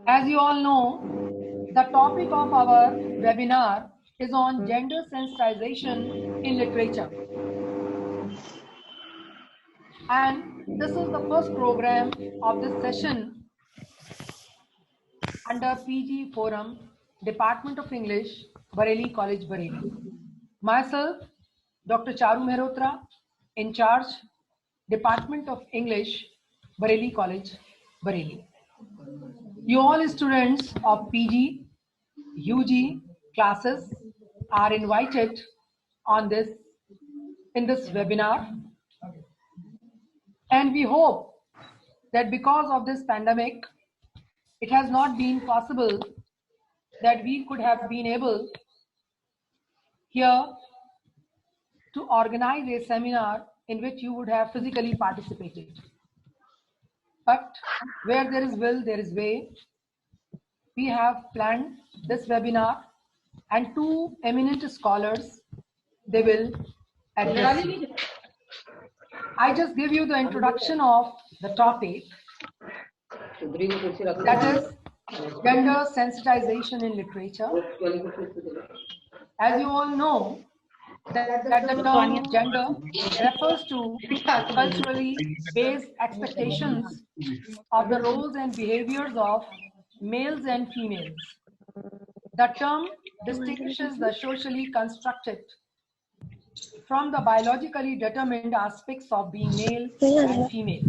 As you all know, the topic of our webinar is on gender sensitization in literature. And this is the first program of this session under PG Forum, Department of English, Bareilly College, Bareilly. Myself, Dr. Charu Mehrotra, in charge, Department of English, Bareilly College, Bareilly. You all students of PG, UG classes are invited on in this webinar, and we hope that because of this pandemic, it has not been possible that we could have been able here to organize a seminar in which you would have physically participated. But where there is will, there is way. We have planned this webinar, and two eminent scholars, they will address you. I just give you the introduction of the topic, that is gender sensitization in literature. As you all know, that the term gender refers to culturally based expectations of the roles and behaviors of males and females. The term distinguishes the socially constructed from the biologically determined aspects of being male and female.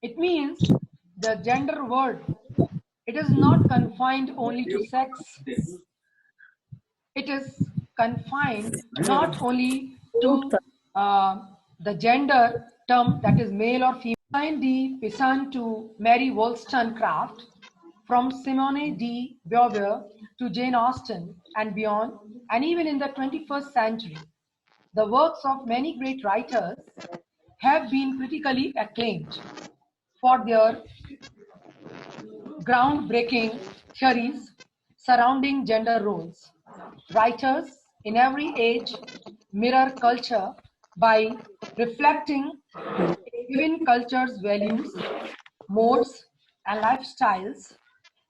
It means the gender word, it is not confined only to sex. It is confined not only to the gender term, that is male or female. De Pizan to Mary Wollstonecraft, from Simone de Beauvoir to Jane Austen and beyond, and even in the 21st century, the works of many great writers have been critically acclaimed for their groundbreaking theories surrounding gender roles. Writers in every age mirror culture by reflecting given culture's values, modes, and lifestyles,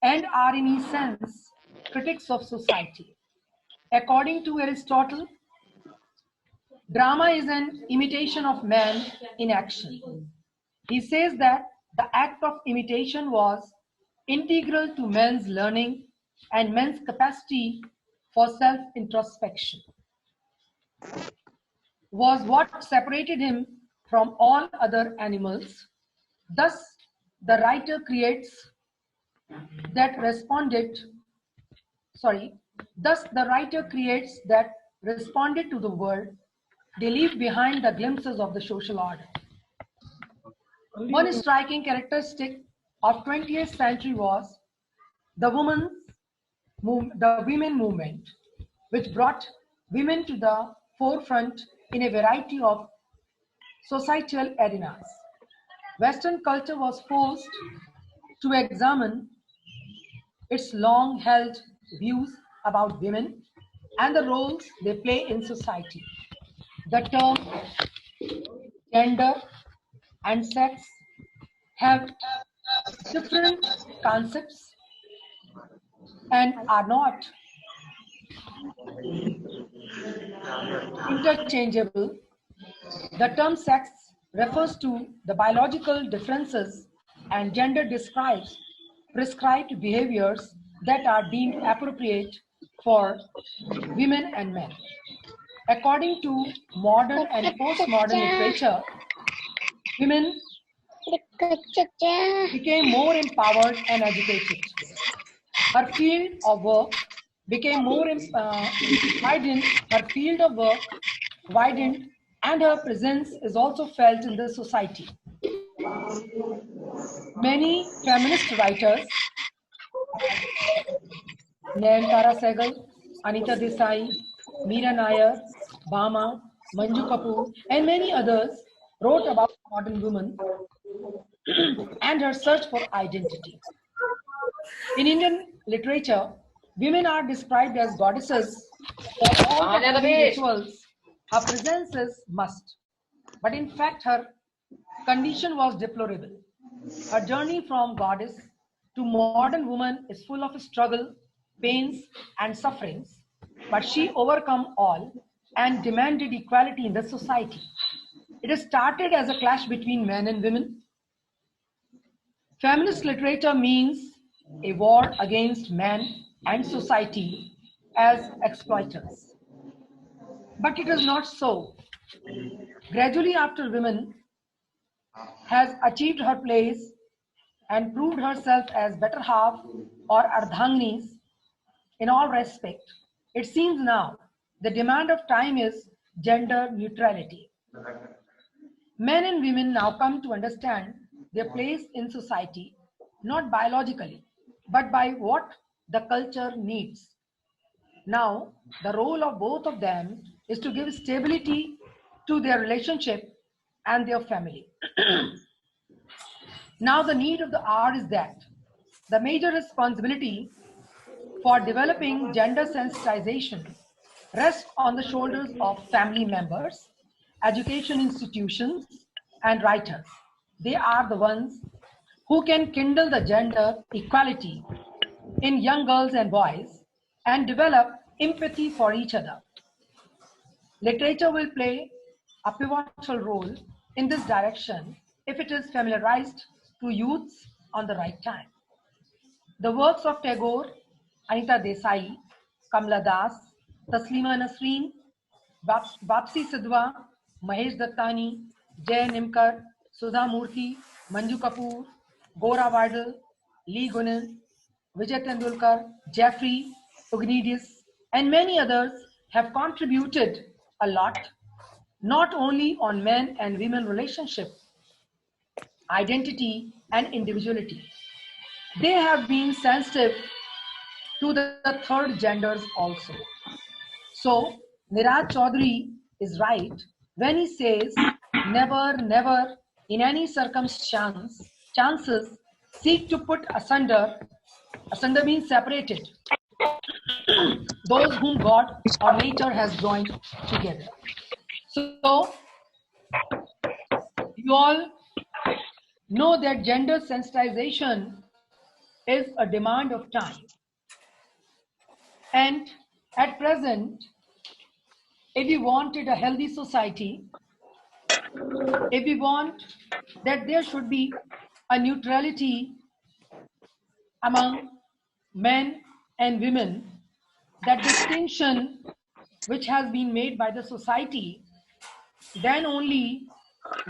and are in essence critics of society. According to Aristotle, drama is an imitation of man in action. He says that the act of imitation was integral to man's learning and man's capacity for self-introspection, was what separated him from all other animals. Thus, the writer creates that responded, thus the writer creates that responded to the world they leave behind the glimpses of the social order. One striking characteristic of 20th century was the women movement, which brought women to the forefront in a variety of societal arenas. Western culture was forced to examine its long-held views about women and the roles they play in society. The term gender and sex have different concepts and are not interchangeable. The term sex refers to the biological differences, and gender describes prescribed behaviors that are deemed appropriate for women and men. According to modern and postmodern literature, women became more empowered and educated. Her field of work became more widened. Her field of work widened, and her presence is also felt in the society. Many feminist writers, Nayanthara Sehgal, Anita Desai, Meera Nair, Bhama, Manju Kapoor, and many others wrote about modern women and her search for identity. In Indian literature, women are described as goddesses. For all the rituals, her presence is must. But in fact, her condition was deplorable. Her journey from goddess to modern woman is full of struggle, pains, and sufferings, but she overcome all and demanded equality in the society. It started as a clash between men and women. Feminist literature means a war against man and society as exploiters. But it is not so. Gradually, after women has achieved her place and proved herself as better half or ardhanginis in all respect, it seems now the demand of time is gender neutrality. Men and women now come to understand their place in society, not biologically, but by what the culture needs. Now, the role of both of them is to give stability to their relationship and their family. Now, the need of the hour is that the major responsibility for developing gender sensitization rests on the shoulders of family members, education institutions, and writers. They are the ones who can kindle the gender equality in young girls and boys and develop empathy for each other. Literature will play a pivotal role in this direction if it is familiarized to youths on the right time. The works of Tagore, Anita Desai, Kamla Das, Taslima Nasreen, Bapsi Sidhwa, Mahesh Dattani, Jay Nimkar, Sudha Murthy, Manju Kapoor, Gora Wadal, Lee Gunin, Vijay Tendulkar, Jeffrey, Ugnides, and many others have contributed a lot, not only on men and women relationship, identity, and individuality. They have been sensitive to the third genders also. So Niraj Chaudhary is right when he says, never, never in any chances seek to put asunder means separated, those whom God or nature has joined together. So you all know that gender sensitization is a demand of time. And at present, if we wanted a healthy society, if we want that there should be a neutrality among men and women, that distinction which has been made by the society, then only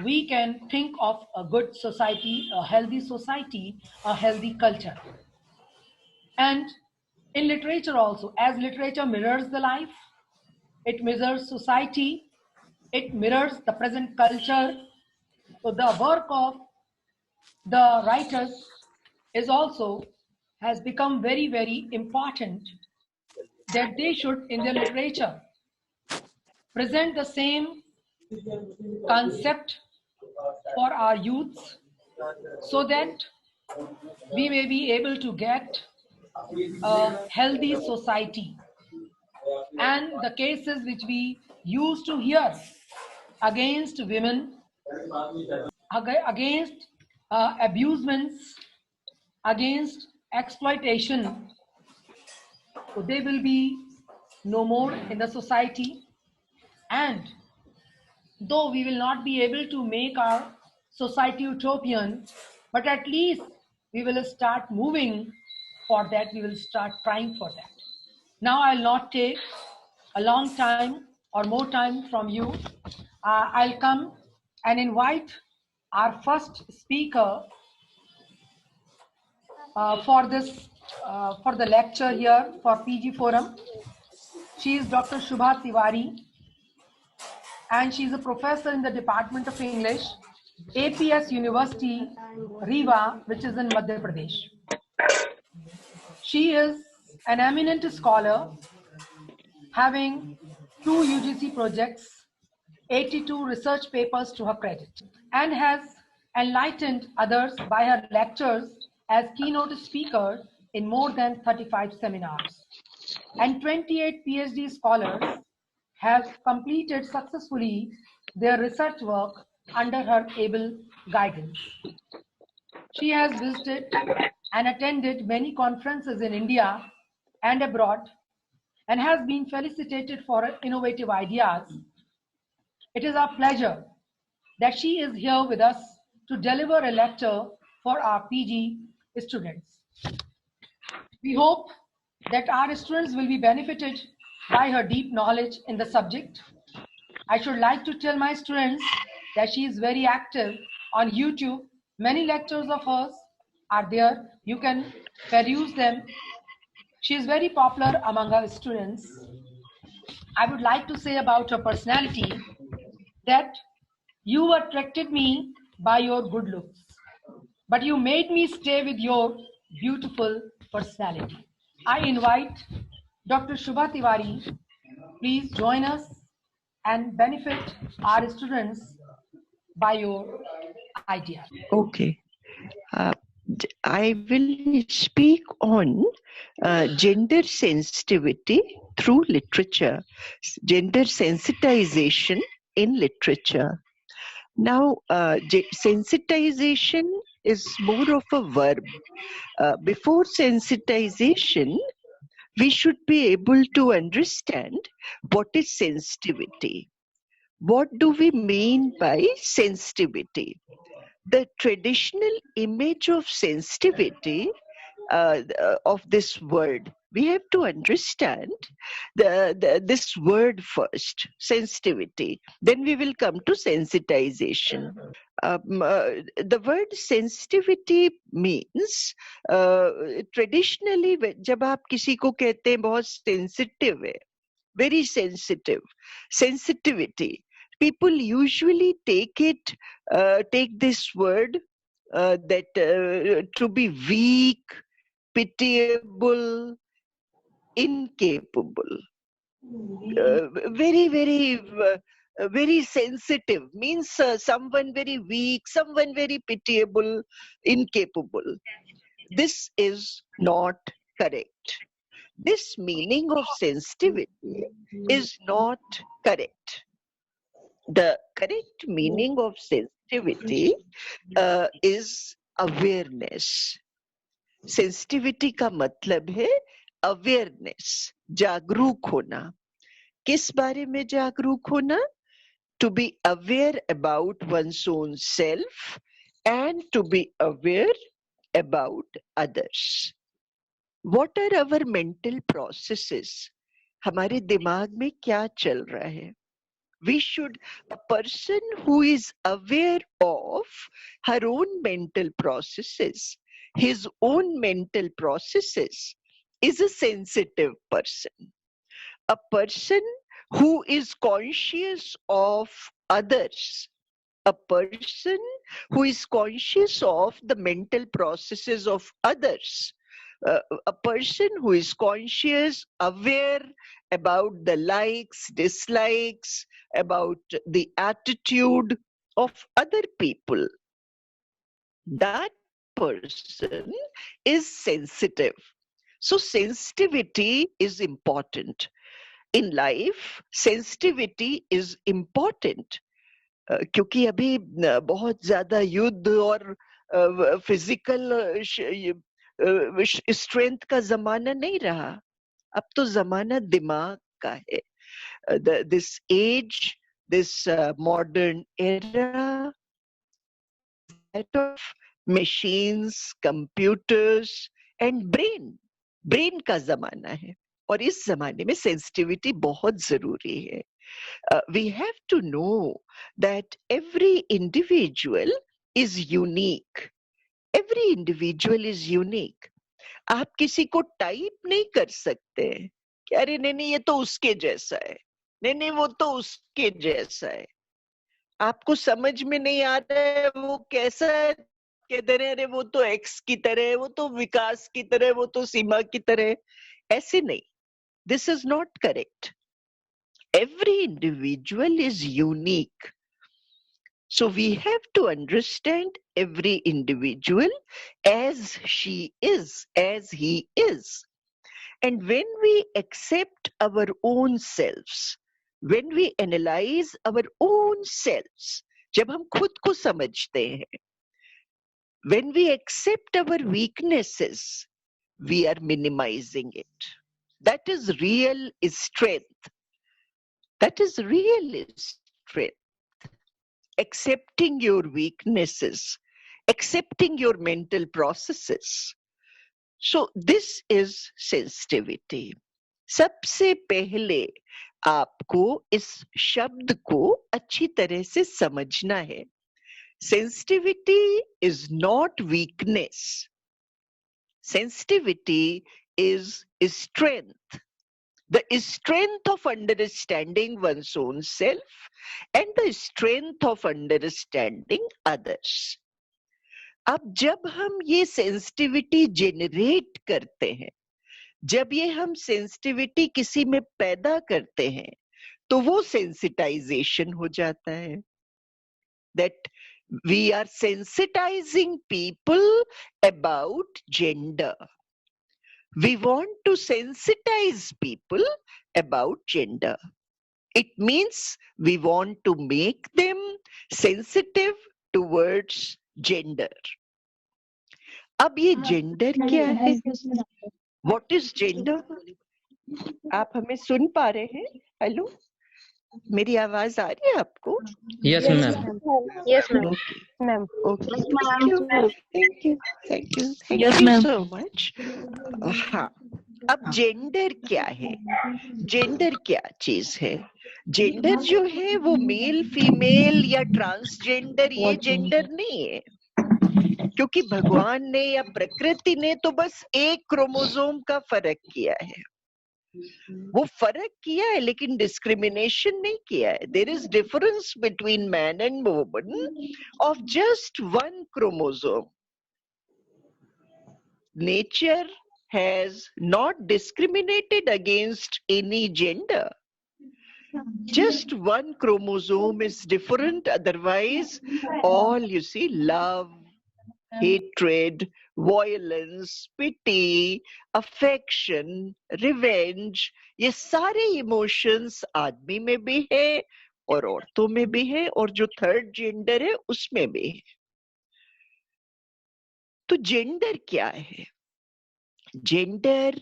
we can think of a good society, a healthy culture. And in literature also, as literature mirrors the life, it mirrors society, it mirrors the present culture. So the work of the writers is also has become very, very important, that they should in their literature present the same concept for our youths, so that we may be able to get a healthy society. And the cases which we used to hear against women, against abusements, against exploitation, so they will be no more in the society. And though we will not be able to make our society utopian, but at least we will start moving for that, we will start trying for that. Now I'll not take a long time or more time from you. I'll come and invite our first speaker for the lecture here for PG Forum. She is Dr. Shubha Tiwari, and she is a professor in the Department of English, APS University, Rewa, which is in Madhya Pradesh. She is an eminent scholar, having 2 UGC projects, 82 research papers to her credit, and has enlightened others by her lectures as keynote speaker in more than 35 seminars. And 28 PhD scholars have completed successfully their research work under her able guidance. She has visited and attended many conferences in India and abroad, and has been felicitated for her innovative ideas. It is our pleasure that she is here with us to deliver a lecture for our PG students. We hope that our students will be benefited by her deep knowledge in the subject. I should like to tell my students that she is very active on YouTube. Many lectures of hers are there. You can peruse them. She is very popular among our students. I would like to say about her personality that you attracted me by your good looks, but you made me stay with your beautiful personality. I invite Dr. Shubha Tiwari. Please join us and benefit our students by your ideas. Okay. Uh, I will speak on gender sensitivity through literature, gender sensitization in literature. Now, sensitization is more of a verb. Before sensitization, we should be able to understand what is sensitivity. What do we mean by sensitivity? The traditional image of sensitivity of this word, we have to understand this word first, sensitivity. Then we will come to sensitization. The word sensitivity means traditionally जब आप किसी को कहते हैं बहुत sensitive है, very sensitive, sensitivity, people usually take this word that to be weak, pitiable, incapable. Very sensitive means someone very weak, someone very pitiable, incapable. This is not correct. This meaning of sensitivity is not correct. The correct meaning of sensitivity is awareness. Sensitivity का मतलब है awareness, जागरूक होना. किस बारे में जागरूक होना? To be aware about one's own self and to be aware about others. What are our mental processes? हमारे दिमाग में क्या चल रहा है? A person who is aware of her own mental processes, his own mental processes, is a sensitive person. A person who is conscious of others, a person who is conscious of the mental processes of others, a person who is conscious, aware about the likes, dislikes, about the attitude of other people, that person is sensitive. So sensitivity is important. In life, sensitivity is important. क्योंकि अभी बहुत ज्यादा युद्ध और physical strength का जमाना नहीं रहा. अब तो जमाना दिमाग का है. This age, this modern era, that of machines, computers and brain का जमाना है. और इस जमाने में sensitivity बहुत जरूरी है. We have to know that every individual is unique. Every individual is unique. आप किसी को टाइप नहीं कर सकते कि अरे नहीं ये तो उसके जैसा है, नहीं वो तो उसके जैसा है. आपको समझ में नहीं आ रहा है वो कैसा है, कहते रहे अरे वो तो एक्स की तरह है, वो तो विकास की तरह, वो तो सीमा की तरह. ऐसे नहीं. This is not correct. Every individual is unique. So we have to understand every individual as she is, as he is. And when we accept our own selves, when we analyze our own selves, जब हम खुद को समझते हैं, When we accept our weaknesses, we are minimizing it. That is real strength. That is real strength. Accepting your weaknesses, accepting your mental processes. So this is sensitivity. सबसे पहले आपको इस शब्द को अच्छी तरह से समझना है. Sensitivity is not weakness. Sensitivity is strength. The strength of understanding one's own self and the strength of understanding others. अब जब हम ये सेंसिटिविटी जेनरेट करते हैं, जब ये हम सेंसिटिविटी किसी में पैदा करते हैं, तो वो सेंसिटाइजेशन हो जाता है. That we are sensitizing people about gender. We want to sensitize people about gender. It means we want to make them sensitive towards gender. अब ये gender क्या है? What is gender? आप हमें सुन पा रहे हैं? हेलो, मेरी आवाज आ रही है आपको? Yes, ma'am. Yes, ma'am. Okay. Ma'am. Okay. Yes, Thank you. ma'am. Thank you. Thank you. Thank Yes, you ma'am. so much. हाँ. अब जेंडर क्या है? जेंडर क्या चीज है? जेंडर जो है वो मेल, फीमेल या ट्रांसजेंडर, ये जेंडर नहीं है. क्योंकि भगवान ने या प्रकृति ने तो बस एक क्रोमोसोम का फर्क किया है. वो फर्क किया है लेकिन डिस्क्रिमिनेशन नहीं किया है. There is difference between man and woman of just one chromosome. Nature has not discriminated against any gender. Just one chromosome is different. Otherwise, all you see, love, hatred, violence, pity, affection, revenge, ये सारे emotions आदमी में भी है और औरतों में भी है और जो थर्ड जेंडर है उसमें भी है. तो जेंडर क्या है? Gender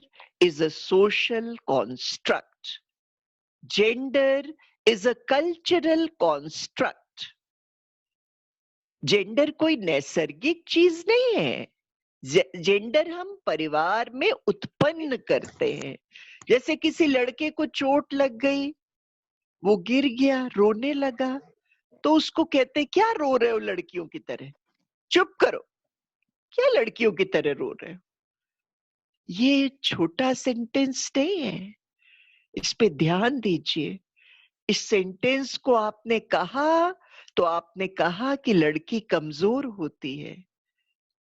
is a social construct. Gender is a cultural construct. Gender कोई नैसर्गिक चीज नहीं है. जेंडर हम परिवार में उत्पन्न करते हैं. जैसे किसी लड़के को चोट लग गई, वो गिर गया, रोने लगा, तो उसको कहते क्या रो रहे हो लड़कियों की तरह? चुप करो, क्या लड़कियों की तरह रो रहे हो? ये छोटा सेंटेंस नहीं है. इस पे ध्यान दीजिए. इस सेंटेंस को आपने कहा तो आपने कहा कि लड़की कमजोर होती है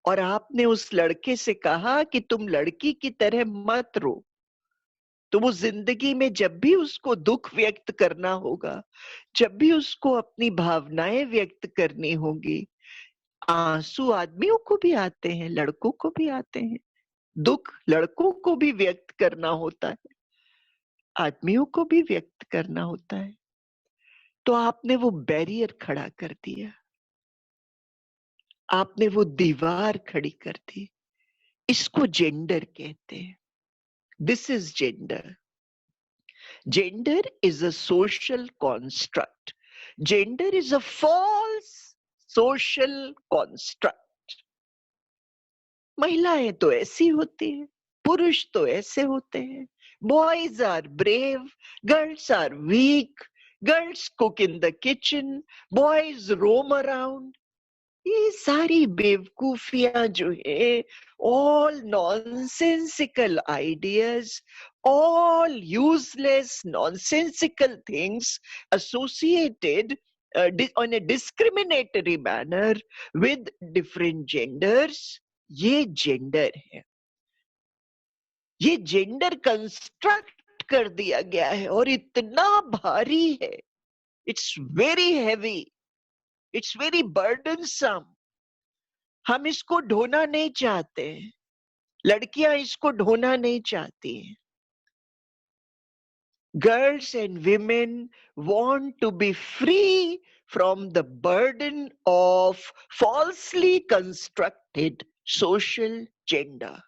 और आपने उस लड़के से कहा कि तुम लड़की की तरह मत रो. तो वो जिंदगी में जब भी उसको दुख व्यक्त करना होगा, जब भी उसको अपनी भावनाएं व्यक्त करनी होगी, आंसू आदमियों को भी आते हैं, लड़कों को भी आते हैं. दुख लड़कों को भी व्यक्त करना होता है, आदमियों को भी व्यक्त करना होता है. तो आपने वो बैरियर खड़ा कर दिया, आपने वो दीवार खड़ी कर दी. इसको जेंडर कहते हैं. This is gender. Gender is a social construct. Gender is a false social construct. महिलाएं तो ऐसी होती हैं, पुरुष तो ऐसे होते हैं. Boys are brave, girls are weak, girls cook in the kitchen, boys roam around. ये सारी बेवकूफियां जो है, all nonsensical ideas, all useless nonsensical things associated on a discriminatory manner with different genders, ये जेंडर है. ये जेंडर कंस्ट्रक्ट कर दिया गया है और इतना भारी है. It's very heavy, it's very burdensome. हम इसको ढोना नहीं चाहते. लड़कियां इसको ढोना नहीं चाहती हैं. Girls and women want to be free from the burden of falsely constructed social gender.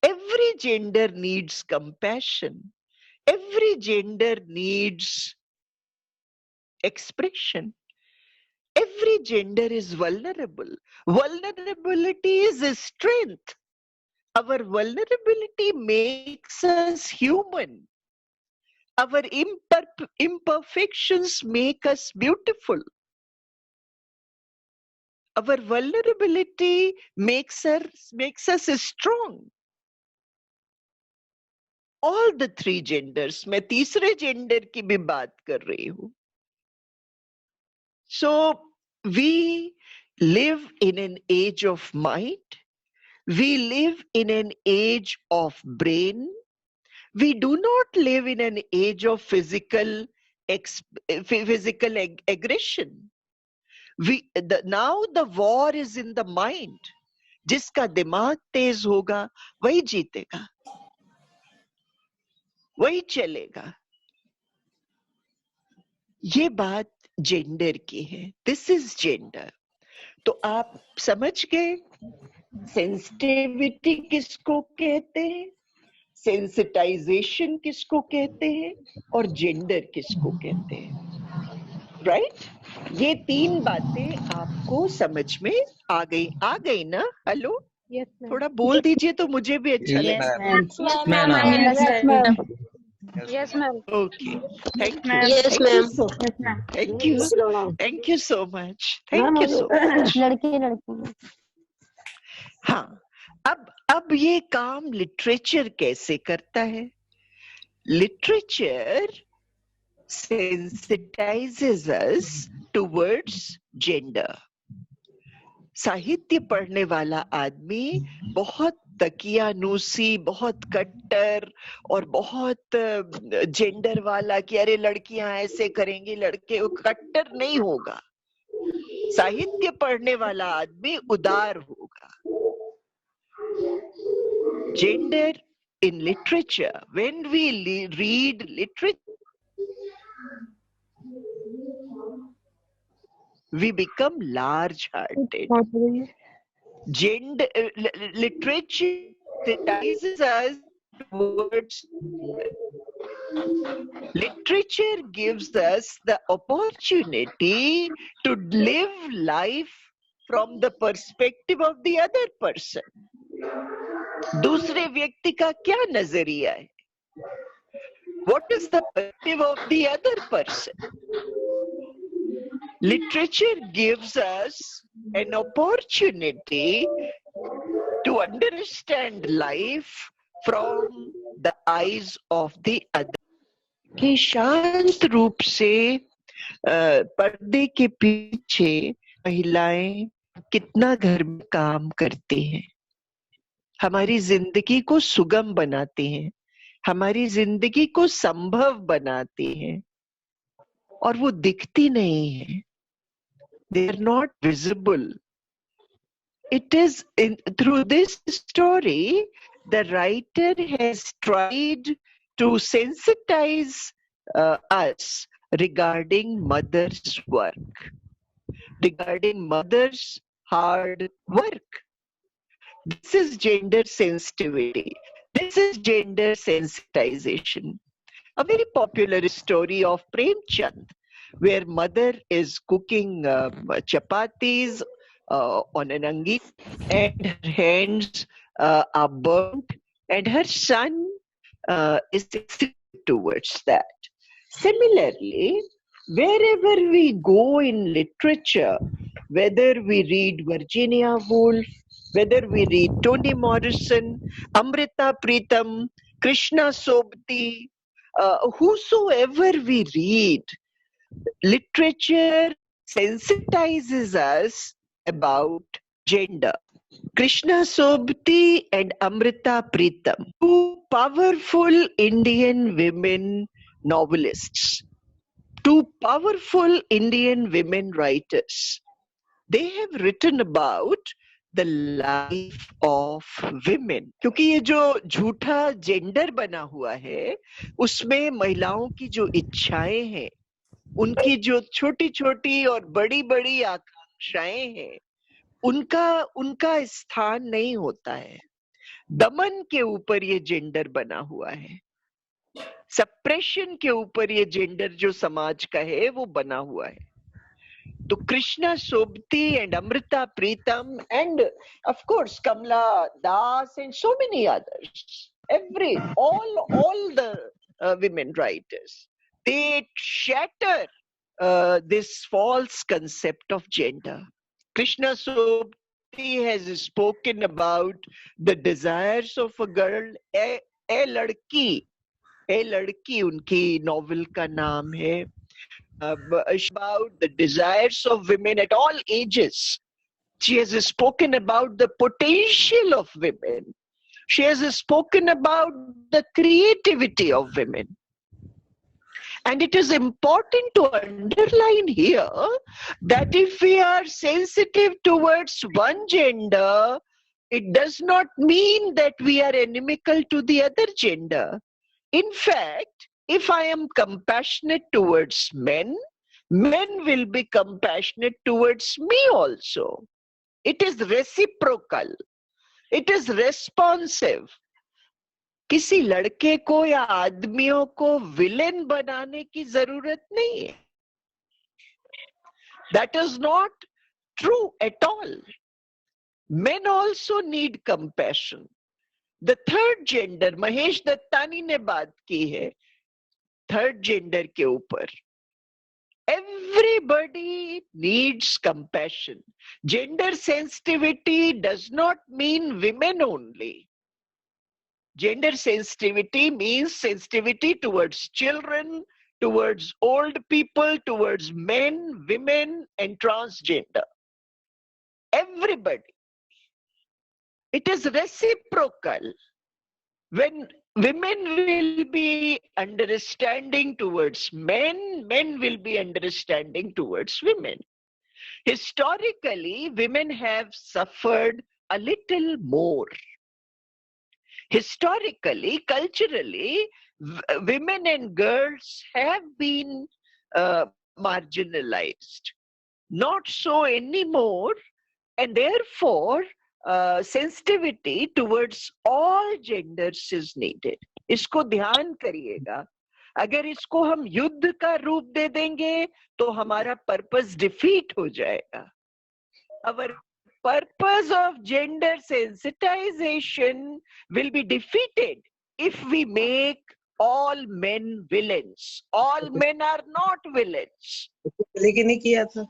Every gender needs compassion. Every gender needs expression. Every gender is vulnerable. Vulnerability is a strength. Our vulnerability makes us human. Our imperfections make us beautiful. Our vulnerability makes us strong. All the three genders. मैं तीसरे gender की भी बात कर रही हूँ. So we live in an age of mind. We live in an age of brain. We do not live in an age of physical aggression. Now the war is in the mind. जिसका दिमाग तेज होगा वही जीतेगा, वही चलेगा. ये बात gender की है. This is gender. तो आप समझ गए सेंसिटिविटी किसको कहते हैं, सेंसिटाइजेशन किसको कहते हैं और जेंडर किसको कहते हैं. राइट? ये तीन बातें आपको समझ में आ गई ना? हेलो, थोड़ा बोल दीजिए तो मुझे भी अच्छा लगेगा. Yes, ma'am. Okay. Thank you. Yes, ma'am. Thank you. Thank you so much. Thank you so much. लड़की हाँ, अब ये काम लिटरेचर कैसे करता है? Literature sensitizes us towards gender. साहित्य पढ़ने वाला आदमी बहुत तकियानूसी, बहुत कट्टर और बहुत जेंडर वाला कि अरे लड़कियां ऐसे करेंगी, लड़के, कट्टर नहीं होगा. साहित्य पढ़ने वाला आदमी उदार होगा. Gender in literature, when we read literature, we become large-hearted. Gender literature sensitizes us towards gender. Literature gives us the opportunity to live life from the perspective of the other person. दूसरे व्यक्ति का क्या नजरिया है? What is the perspective of the other person? Literature gives us an opportunity to understand life from the eyes of the other. कि शांत रूप से पर्दे के पीछे महिलाएं कितना घर में काम करती हैं, हमारी जिंदगी को सुगम बनाती हैं, हमारी जिंदगी को संभव बनाती हैं, और वो दिखती नहीं है. They are not visible. It is through this story the writer has tried to sensitize us regarding mother's work, regarding mother's hard work. This is gender sensitivity. This is gender sensitization. A very popular story of Premchand, where mother is cooking chapatis on an angi, and her hands are burnt, and her son is sensitive towards that. Similarly, wherever we go in literature, whether we read Virginia Woolf, whether we read Toni Morrison, Amrita Pritam, Krishna Sobti, whosoever we read, literature sensitizes us about gender. Krishna Sobti and Amrita Pritam, two powerful Indian women novelists, two powerful Indian women writers. They have written about the life of women. क्योंकि ये जो झूठा gender बना हुआ है, उसमें महिलाओं की जो इच्छाएं हैं, उनकी जो छोटी छोटी और बड़ी बड़ी आकांक्षाएं हैं, उनका स्थान नहीं होता है। दमन के ऊपर ये जेंडर बना हुआ है, सप्रेशन के ऊपर ये जेंडर जो समाज का है वो बना हुआ है। तो Krishna Sobti and Amrita Pritam and of course Kamala Das and so many others, all the women writers, they shatter this false concept of gender. Krishna Sobti has spoken about the desires of a girl, a ladki उनकी novel का नाम है, about the desires of women at all ages. She has spoken about the potential of women. She has spoken about the creativity of women. And it is important to underline here that if we are sensitive towards one gender, it does not mean that we are inimical to the other gender. In fact, if I am compassionate towards men, men will be compassionate towards me also. It is reciprocal. It is responsive. किसी लड़के को या आदमियों को villain बनाने की जरूरत नहीं है. That is not true at all. Men also need compassion. The third gender, Mahesh Dattani ने बात की है थर्ड जेंडर के ऊपर. Everybody needs compassion. Gender sensitivity does not mean women only. Gender sensitivity means sensitivity towards children, towards old people, towards men, women, and transgender. Everybody. It is reciprocal. When women will be understanding towards men, men will be understanding towards women. Historically, women have suffered a little more. Historically, culturally, women and girls have been marginalized. Not so anymore, and therefore, sensitivity towards all genders is needed. इसको ध्यान करिएगा. अगर इसको हम युद्ध का रूप दे देंगे तो हमारा पर्पस डिफीट हो जाएगा. Our purpose of gender sensitization will be defeated if we make all men villains. All men are not villains. लेकिन नहीं किया था.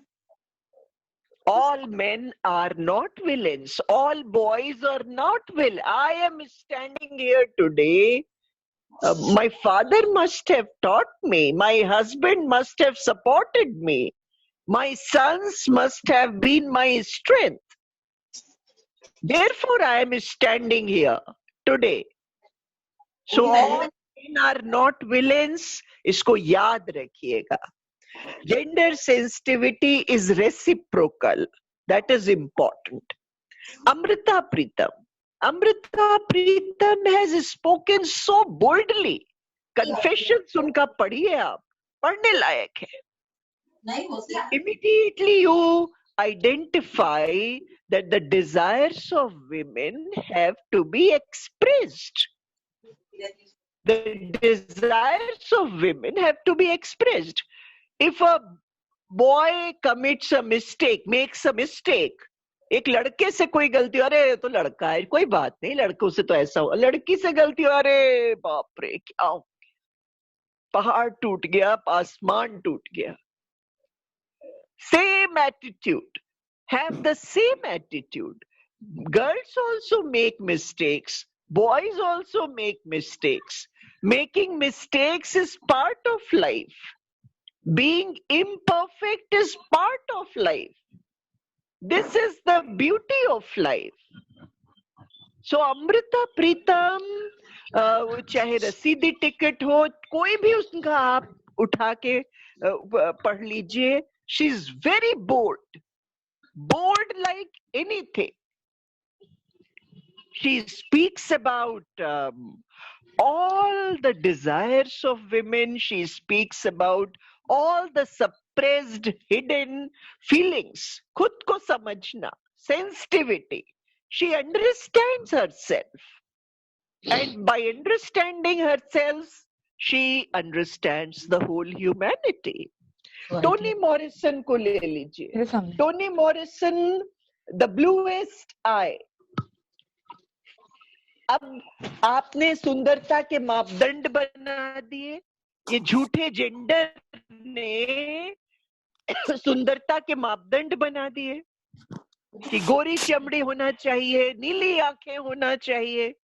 All men are not villains. All boys are not villains. I am standing here today. My father must have taught me. My husband must have supported me. My sons must have been my strength. Therefore, I am standing here today. So all men are not villains. इसको याद रखिएगा. Gender sensitivity is reciprocal. That is important. Amrita Pritam. Amrita Pritam has spoken so boldly. Confessions उनका पढ़िए आप. पढ़ने लायक है. Immediately you identify that the desires of women have to be expressed. The desires of women have to be expressed. If a boy commits a mistake, makes a mistake, एक लड़के से कोई गलती, अरे तो लड़का है, कोई बात नहीं, लड़कों से तो ऐसा हो. लड़की से गलती, अरे बाप रे क्या हो गया, पहाड़ टूट गया, आसमान टूट गया. Same attitude. Have the same attitude. Girls also make mistakes. Boys also make mistakes. Making mistakes is part of life. Being imperfect is part of life. This is the beauty of life. So Amrita Pritam, चाहे रसीदी ticket हो, कोई भी उसका आप उठा के पढ़ लीजिए. She is very bold. Bold like anything. She speaks about all the desires of women. She speaks about all the suppressed, hidden feelings. Khud ko samajhna, sensitivity. She understands herself. And by understanding herself, she understands the whole humanity. Tony Morrison को ले लीजिए. Tony Morrison, the bluest आई. अब आपने सुंदरता के मापदंड बना दिए. ये झूठे जेंडर ने सुंदरता के मापदंड बना दिए कि गोरी चमड़ी होना चाहिए, नीली आंखें होना चाहिए.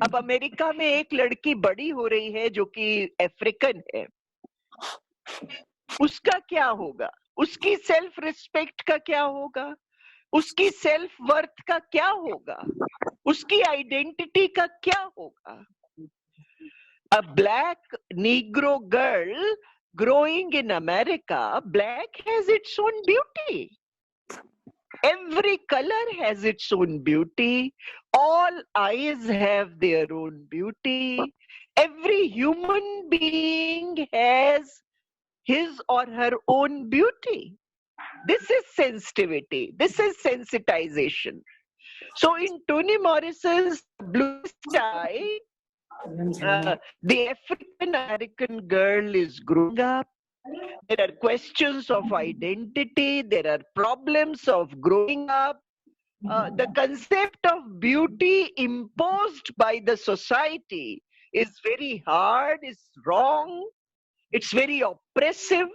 अब अमेरिका में एक लड़की बड़ी हो रही है जो कि अफ्रीकन है. उसका क्या होगा? उसकी सेल्फ रिस्पेक्ट का क्या होगा? उसकी सेल्फ वर्थ का क्या होगा? उसकी आइडेंटिटी का क्या होगा? A black Negro girl growing in America, black has its own beauty. Every color has its own beauty. All eyes have their own beauty. Every human being has his or her own beauty. This is sensitivity. This is sensitization. So in Toni Morrison's Blue Sky, the African American girl is growing up. There are questions of identity. There are problems of growing up. The concept of beauty imposed by the society is very hard, is wrong. It's very oppressive.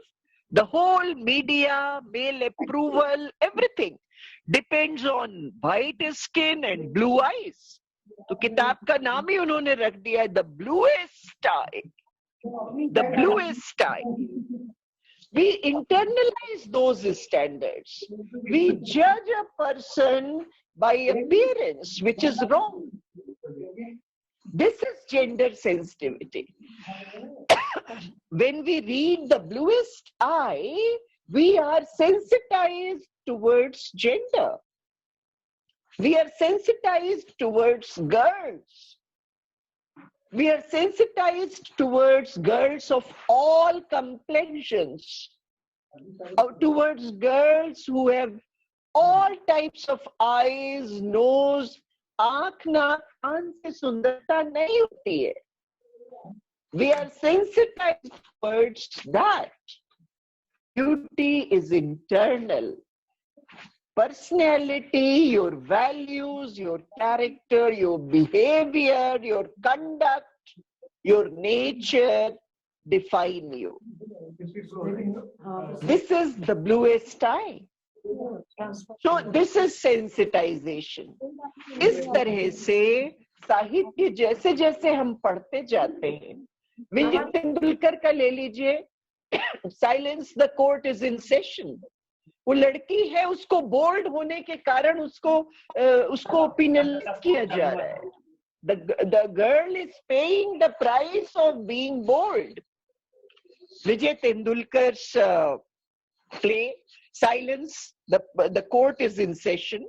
The whole media, male approval, everything depends on white skin and blue eyes. तो किताब का नाम ही उन्होंने रख दिया है, The Bluest Eye. The Bluest Eye. We internalize those standards. We judge a person by appearance, which is wrong. This is gender sensitivity. When we read The Bluest Eye, we are sensitized towards gender. We are sensitized towards girls. We are sensitized towards girls of all complexions, towards girls who have all types of eyes, nose, आँख नाक कान से सुंदरता नहीं होती है. We are sensitized towards that. Beauty is internal. Personality, your values, your character, your behavior, your conduct, your nature define you. This is the bluest eye. So this is sensitization. इस तरह से साहित्य जैसे जैसे हम पढ़ते जाते हैं, विजय तेंदुलकर का ले लीजिए, silence the court is in session. वो लड़की है, उसको बोल्ड होने के कारण उसको पिनलाइज किया जा रहा है. The girl is paying the price of being bold. Vijay Tendulkar's play Silence, the court is in session.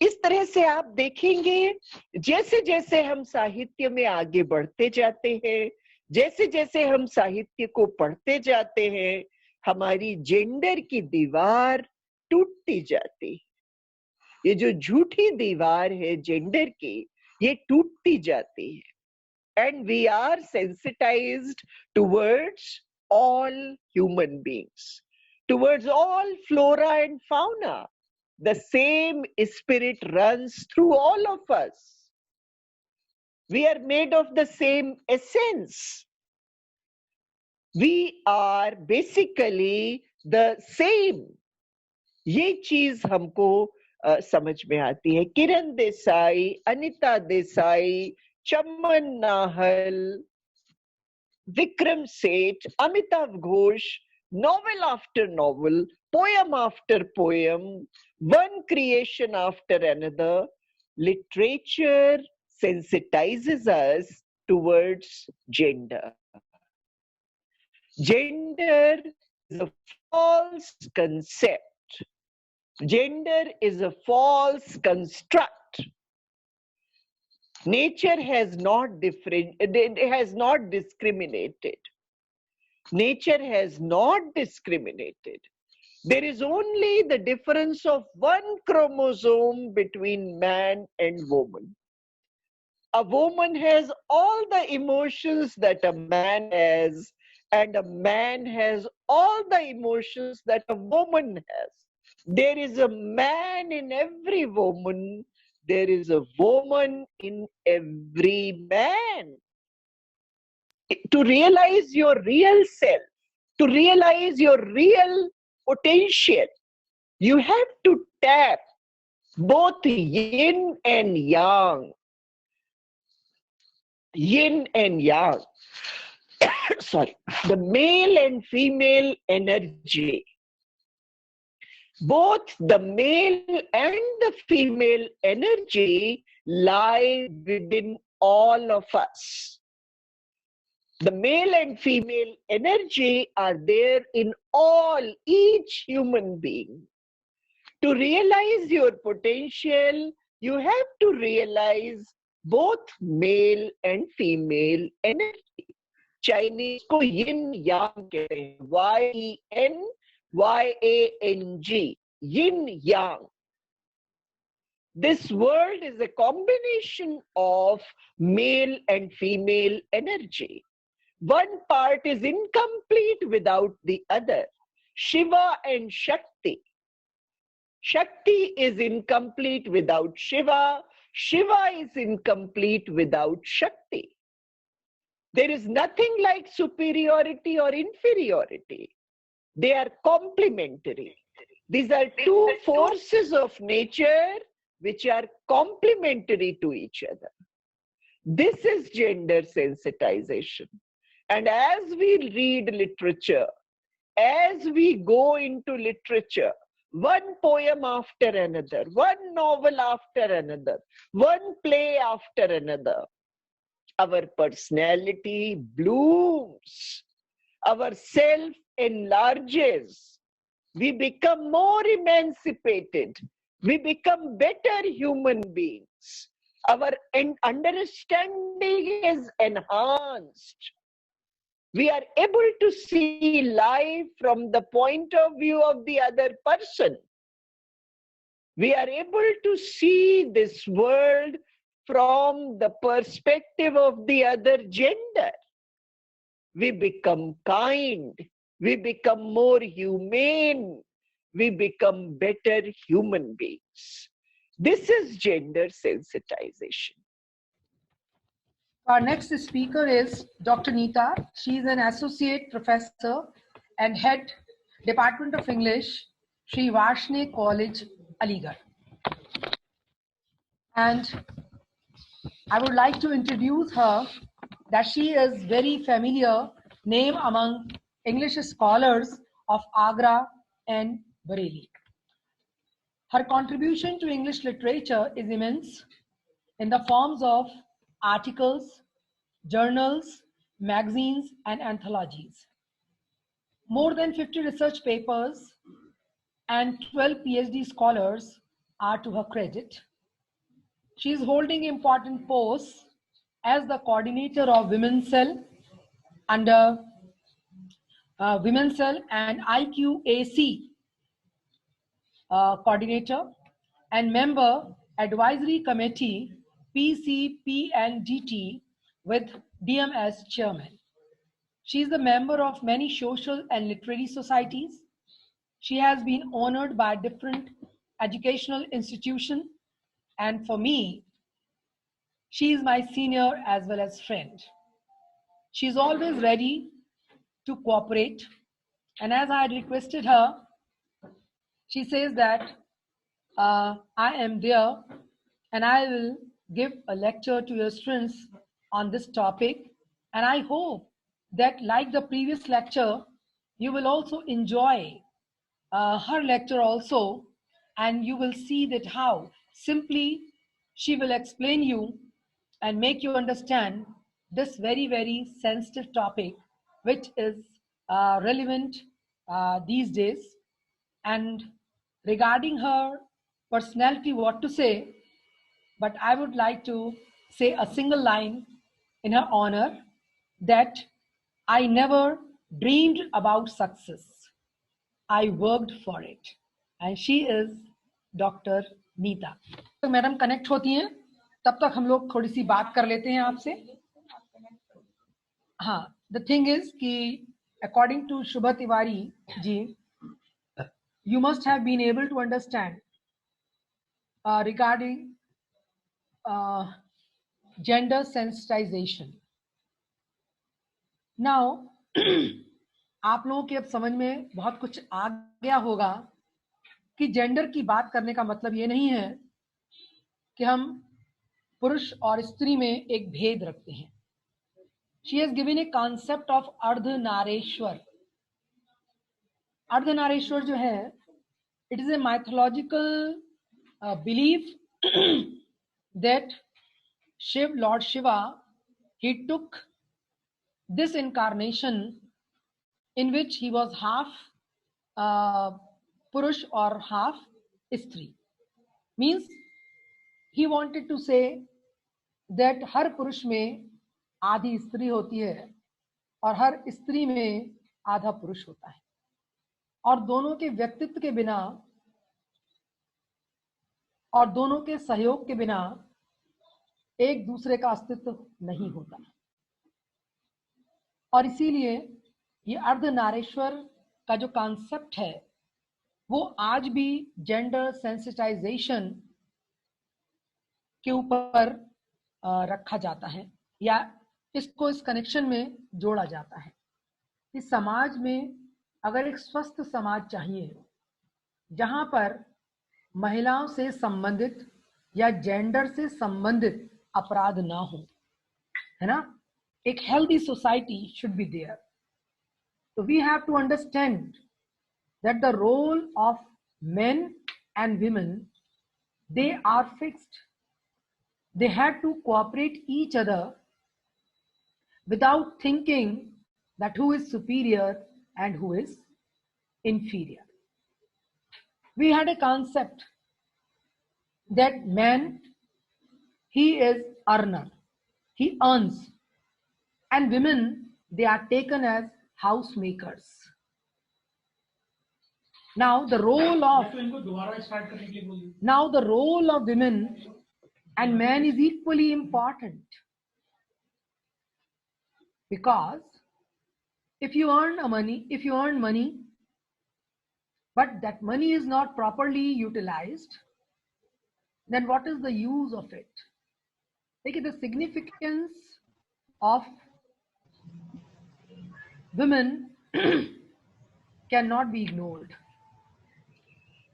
इस तरह से आप देखेंगे जैसे जैसे हम साहित्य में आगे बढ़ते जाते हैं, जैसे जैसे हम साहित्य को पढ़ते जाते हैं, हमारी जेंडर की दीवार टूटती जाती है. ये जो झूठी दीवार है जेंडर की, ये टूटती जाती है. And we are sensitized towards all human beings, towards all flora and fauna. The same spirit runs through all of us. We are made of the same essence. We are basically the same. ये चीज हमको समझ में आती है. किरण देसाई, अनिता देसाई, चमन Nahal, Vikram Seth, Amitabh Ghosh, novel after novel, poem after poem, one creation after another, literature sensitizes us towards gender. Gender is a false concept. Gender is a false construct. Nature has not discriminated. Nature has not discriminated. There is only the difference of one chromosome between man and woman. A woman has all the emotions that a man has, and a man has all the emotions that a woman has. There is a man in every woman. There is a woman in every man. To realize your real self, to realize your real potential, you have to tap both yin and yang. Yin and yang. Sorry. The male and female energy. Both the male and the female energy lie within all of us. The male and female energy are there in each human being. To realize your potential, you have to realize both male and female energy. Chinese को yin yang कहते हैं, YENYANG, yin yang. This world is a combination of male and female energy. One part is incomplete without the other. Shiva and Shakti. Shakti is incomplete without Shiva. Shiva is incomplete without Shakti. There is nothing like superiority or inferiority. They are complementary. These are two forces of nature which are complementary to each other. This is gender sensitization. And as we read literature, as we go into literature, one poem after another, one novel after another, one play after another, our personality blooms, our self enlarges, we become more emancipated, we become better human beings, our understanding is enhanced. We are able to see life from the point of view of the other person. We are able to see this world from the perspective of the other gender. We become kind. We become more humane. We become better human beings. This is gender sensitization. Our next speaker is Dr. Neeta. She is an associate professor and head Department of English, Sri Varshney College, Aligarh. And I would like to introduce her that she is very familiar name among English scholars of Agra and Bareilly. Her contribution to English literature is immense in the forms of articles, journals, magazines, and anthologies. More than 50 research papers and 12 PhD scholars are to her credit. She is holding important posts as the coordinator of Women's Cell under Women's Cell and IQAC coordinator and member advisory committee PCPNDT with DMS chairman. She is a member of many social and literary societies. She has been honored by different educational institutions, and for me, she is my senior as well as friend. She is always ready to cooperate, and as I requested her, she says that I am there and I will give a lecture to your students on this topic, and I hope that like the previous lecture, you will also enjoy her lecture also, and you will see that how simply she will explain you and make you understand this very, very sensitive topic, which is relevant these days. And regarding her personality, what to say, but I would like to say a single line in her honor that I never dreamed about success. I worked for it. And she is Dr. Neeta. तो madam connect होती हैं, तब तक हम लोग थोड़ी सी बात कर लेते हैं आपसे. हाँ, the thing is कि according to Shubha Tiwari ji, you must have been able to understand regarding gender sensitization. Now, आप लोगों के अब समझ में बहुत कुछ आ गया होगा कि जेंडर की बात करने का मतलब ये नहीं है कि हम पुरुष और स्त्री में एक भेद रखते हैं. She has given a concept of Ardhanarishvara. Ardhanarishvara जो है, it is a mythological belief that Lord Shiva, he took this incarnation in which he was half Purush or half Stri. Means he wanted to say that हर पुरुष में आधी स्त्री होती है और हर स्त्री में आधा पुरुष होता है, और दोनों के व्यक्तित्व के बिना और दोनों के सहयोग के बिना एक दूसरे का अस्तित्व नहीं होता. और इसीलिए ये अर्धनारेश्वर का जो कॉन्सेप्ट है वो आज भी जेंडर सेंसिटाइजेशन के ऊपर रखा जाता है या इसको इस कनेक्शन में जोड़ा जाता है. इस समाज में अगर एक स्वस्थ समाज चाहिए जहां पर महिलाओं से संबंधित या जेंडर से संबंधित अपराध ना हो, है ना, एक healthy society should be there. So we have to understand that the role of men and women, they are fixed. They had to cooperate each other without thinking that who is superior and who is inferior. We had a concept that man, he is earner, he earns, and women, they are taken as housemakers. Now the role of women and men is equally important, because if you earn money, but that money is not properly utilized, then what is the use of it? Like the significance of women cannot be ignored.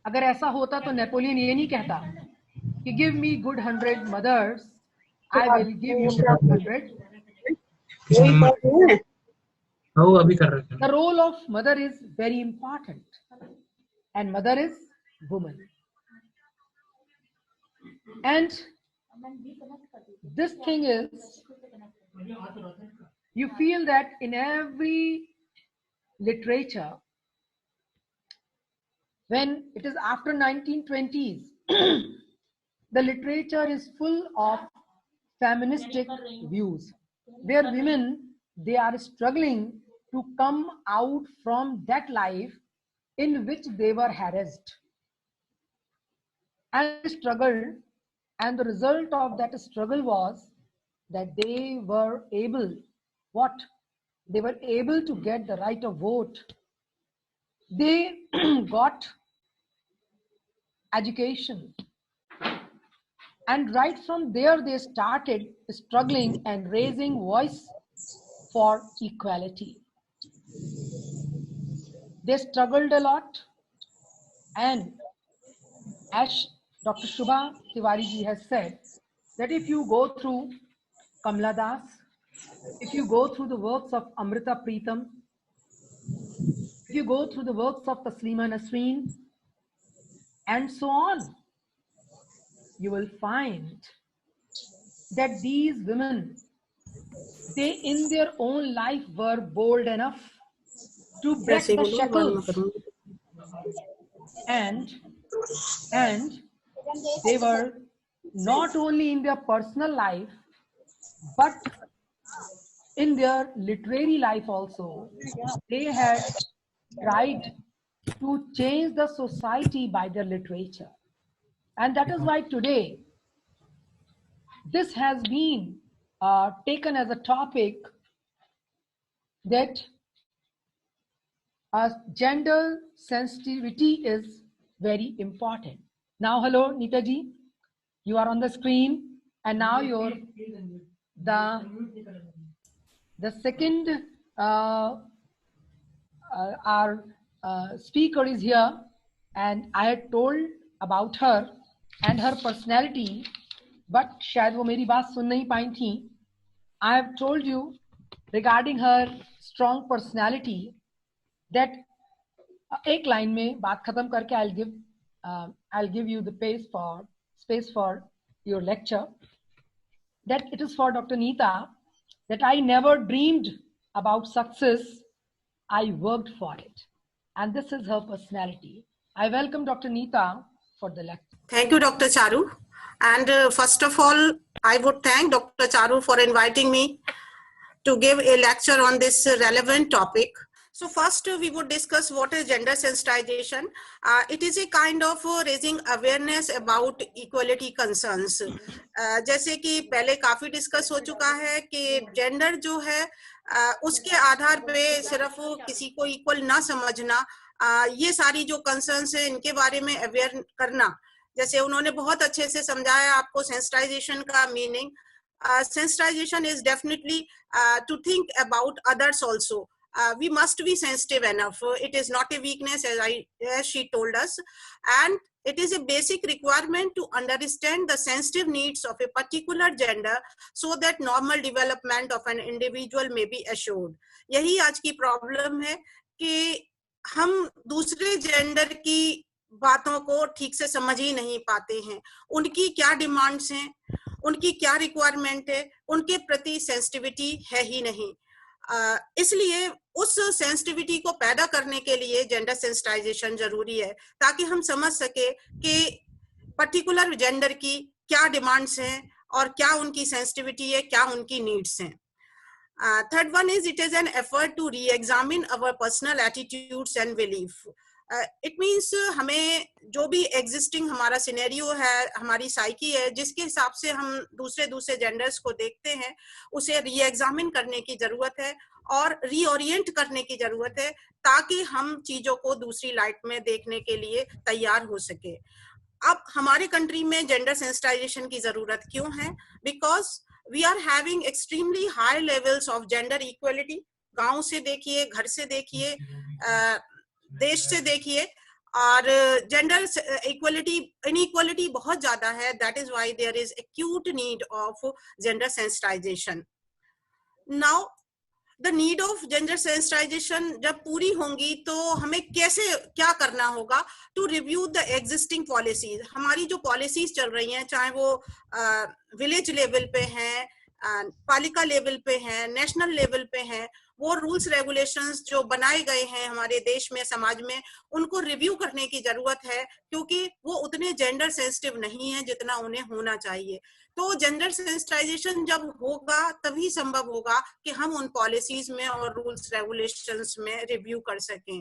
अगर ऐसा होता तो Napoleon ये नहीं कहता कि give me good 100 mothers, I will give you 100. The role of mother is very important, and mother is woman. And this thing is, you feel that in every literature, when it is after 1920s, the literature is full of feministic views, where women, they are struggling to come out from that life in which they were harassed and struggled, and the result of that struggle was that they were able, what? They were able to get the right of vote. They got education, and right from there they started struggling and raising voice for equality. They struggled a lot, and as Dr. Shubha Tiwari ji has said, that if you go through Kamala Das, if you go through the works of Amrita Pritam, if you go through the works of Taslima Nasreen, and so on, you will find that these women, they in their own life were bold enough to break the shackles, and they were not only in their personal life, but in their literary life also. They had tried to change the society by their literature. And that is why today this has been taken as a topic that gender sensitivity is very important. Now, hello, Nita ji, you are on the screen, and now you're the second our speaker is here, and I had told about her and her personality, but शायद वो मेरी बात सुन नहीं पाई थी. I have told you regarding her strong personality that एक line में बात खत्म करके I'll give you the space for your lecture. That it is for Dr. Neeta that I never dreamed about success. I worked for it. And this is her personality. I welcome Dr. Neeta for the lecture. Thank you, Dr. Charu. And first of all, I would thank Dr. Charu for inviting me to give a lecture on this relevant topic. So first, we would discuss what is gender sensitization. It is a kind of raising awareness about equality concerns. जैसे कि पहले काफी discuss हो चुका है कि gender जो है उसके आधार पे सिर्फ किसी को इक्वल ना समझना, ये सारी जो कंसर्न्स है इनके बारे में अवेयर करना. जैसे उन्होंने बहुत अच्छे से समझाया आपको सेंसिटाइजेशन का meaning. Sensitization is definitely to think about others also. We must be sensitive enough. It is not a weakness, as she told us, and it is a basic requirement to understand the sensitive needs of a particular gender so that normal development of an individual may be assured. यही आज की problem है कि हम दूसरे gender की बातों को ठीक से समझ ही नहीं पाते हैं. उनकी क्या डिमांड्स हैं, उनकी क्या रिक्वायरमेंट है, उनके प्रति सेंसिटिविटी है ही नहीं. इसलिए उस सेंसिटिविटी को पैदा करने के लिए जेंडर सेंसिटाइजेशन जरूरी है ताकि हम समझ सके कि पर्टिकुलर जेंडर की क्या डिमांड्स हैं और क्या उनकी सेंसिटिविटी है, क्या उनकी नीड्स हैं. Third one is it is an effort to re-examine our personal attitudes and belief. It means हमें जो भी existing हमारा सिनेरियो है, हमारी साइकी है, जिसके हिसाब से हम दूसरे जेंडर्स को देखते हैं, उसे री-एग्जामिन करने की जरूरत है और रीओरिएंट करने की जरूरत है ताकि हम चीजों को दूसरी लाइट में देखने के लिए तैयार हो सके. अब हमारे कंट्री में जेंडर सेंसिटाइजेशन की जरूरत क्यों है? Because we are having extremely high levels of gender equality. गांव से देखिए, घर से देखिए, देश से देखिए, और जेंडर इनइक्वालिटी बहुत ज्यादा है. That is why there is acute need of gender sensitization. Now, the need of gender sensitization जब पूरी होंगी तो हमें कैसे क्या करना होगा? To review the existing policies. हमारी जो policies चल रही हैं, चाहे वो विलेज लेवल पे हैं, पालिका लेवल पे हैं, नेशनल लेवल पे हैं, वो रूल्स रेगुलेशंस जो बनाए गए हैं हमारे देश में, समाज में, उनको रिव्यू करने की जरूरत है क्योंकि वो उतने जेंडर सेंसिटिव नहीं है जितना उन्हें होना चाहिए. तो जेंडर सेंसिटाइजेशन जब होगा तभी संभव होगा कि हम उन पॉलिसीज में और रूल्स रेगुलेशंस में रिव्यू कर सकें.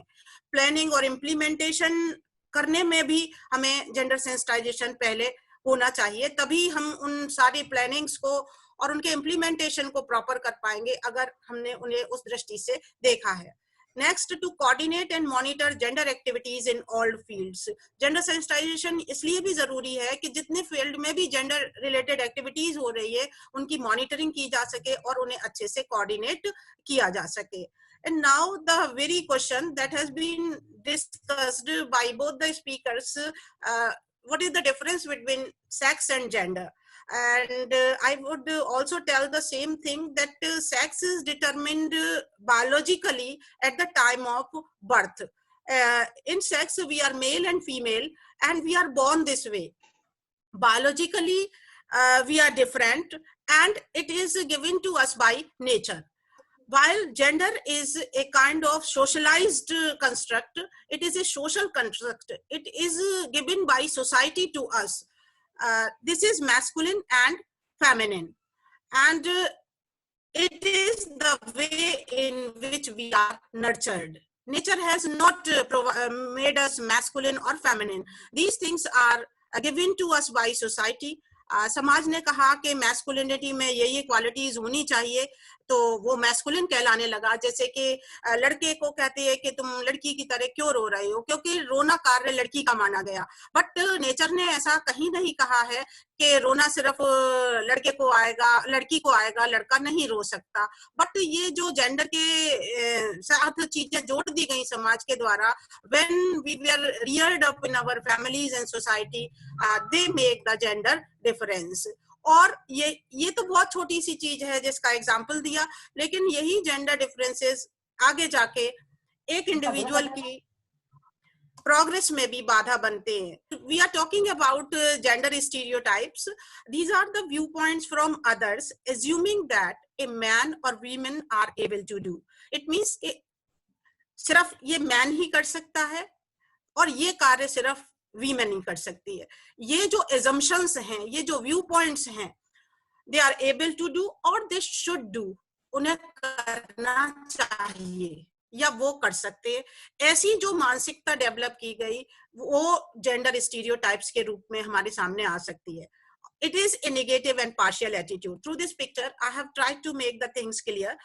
प्लानिंग और इम्प्लीमेंटेशन करने में भी हमें जेंडर सेंसिटाइजेशन पहले होना चाहिए, तभी हम उन सारी प्लानिंग्स को और उनके इम्प्लीमेंटेशन को प्रॉपर कर पाएंगे अगर हमने उन्हें उस दृष्टि से देखा है. Next, to coordinate and monitor gender activities in all fields. Gender sensitization इसलिए भी जरूरी है कि जितने फील्ड में भी जेंडर रिलेटेड एक्टिविटीज हो रही है उनकी मॉनिटरिंग की जा सके और उन्हें अच्छे से कोऑर्डिनेट किया जा सके. And now the very question that has been discussed by both the speakers, what is the difference between sex and gender? And I would also tell the same thing that sex is determined biologically at the time of birth. In sex, we are male and female and we are born this way. Biologically, we are different and it is given to us by nature. While gender is a kind of socialized construct, it is a social construct. It is given by society to us. This is masculine and feminine, and it is the way in which we are nurtured. Nature has not made us masculine or feminine. These things are given to us by society. समाज ने कहा कि masculinity में ये qualities होनी चाहिए, तो वो मैस्कुलिन कहलाने लगा। जैसे कि लड़के को कहते हैं कि तुम लड़की की तरह क्यों रो रहे हो, क्योंकि रोना कार्य लड़की का माना गया। बट नेचर ने ऐसा कहीं नहीं कहा है कि रोना सिर्फ लड़के को आएगा, लड़की को आएगा, लड़का नहीं रो सकता। बट ये जो जेंडर के साथ चीजें जोड़ दी गई समाज के द्वारा, when we were reared up in our families and society, they make the gender difference. और ये तो बहुत छोटी सी चीज है जिसका एग्जाम्पल दिया, लेकिन यही जेंडर डिफरेंसेस आगे जाके एक इंडिविजुअल की प्रोग्रेस में भी बाधा बनते हैं। We are talking about gender stereotypes. These are the view points from others assuming that a man और women are able to do. It means सिर्फ ये मैन ही कर सकता है और ये कार्य सिर्फ वीमेन ही कर सकती है। ये जो एजम्पशंस हैं, ये जो व्यू पॉइंट्स हैं, they are able to do और दे शुड डू, उन्हें करना चाहिए या वो कर सकते हैं। ऐसी जो मानसिकता डेवलप की गई वो जेंडर स्टीरियोटाइप्स के रूप में हमारे सामने आ सकती है। It is a negative and partial attitude. Through this picture, I have tried to make the things clear.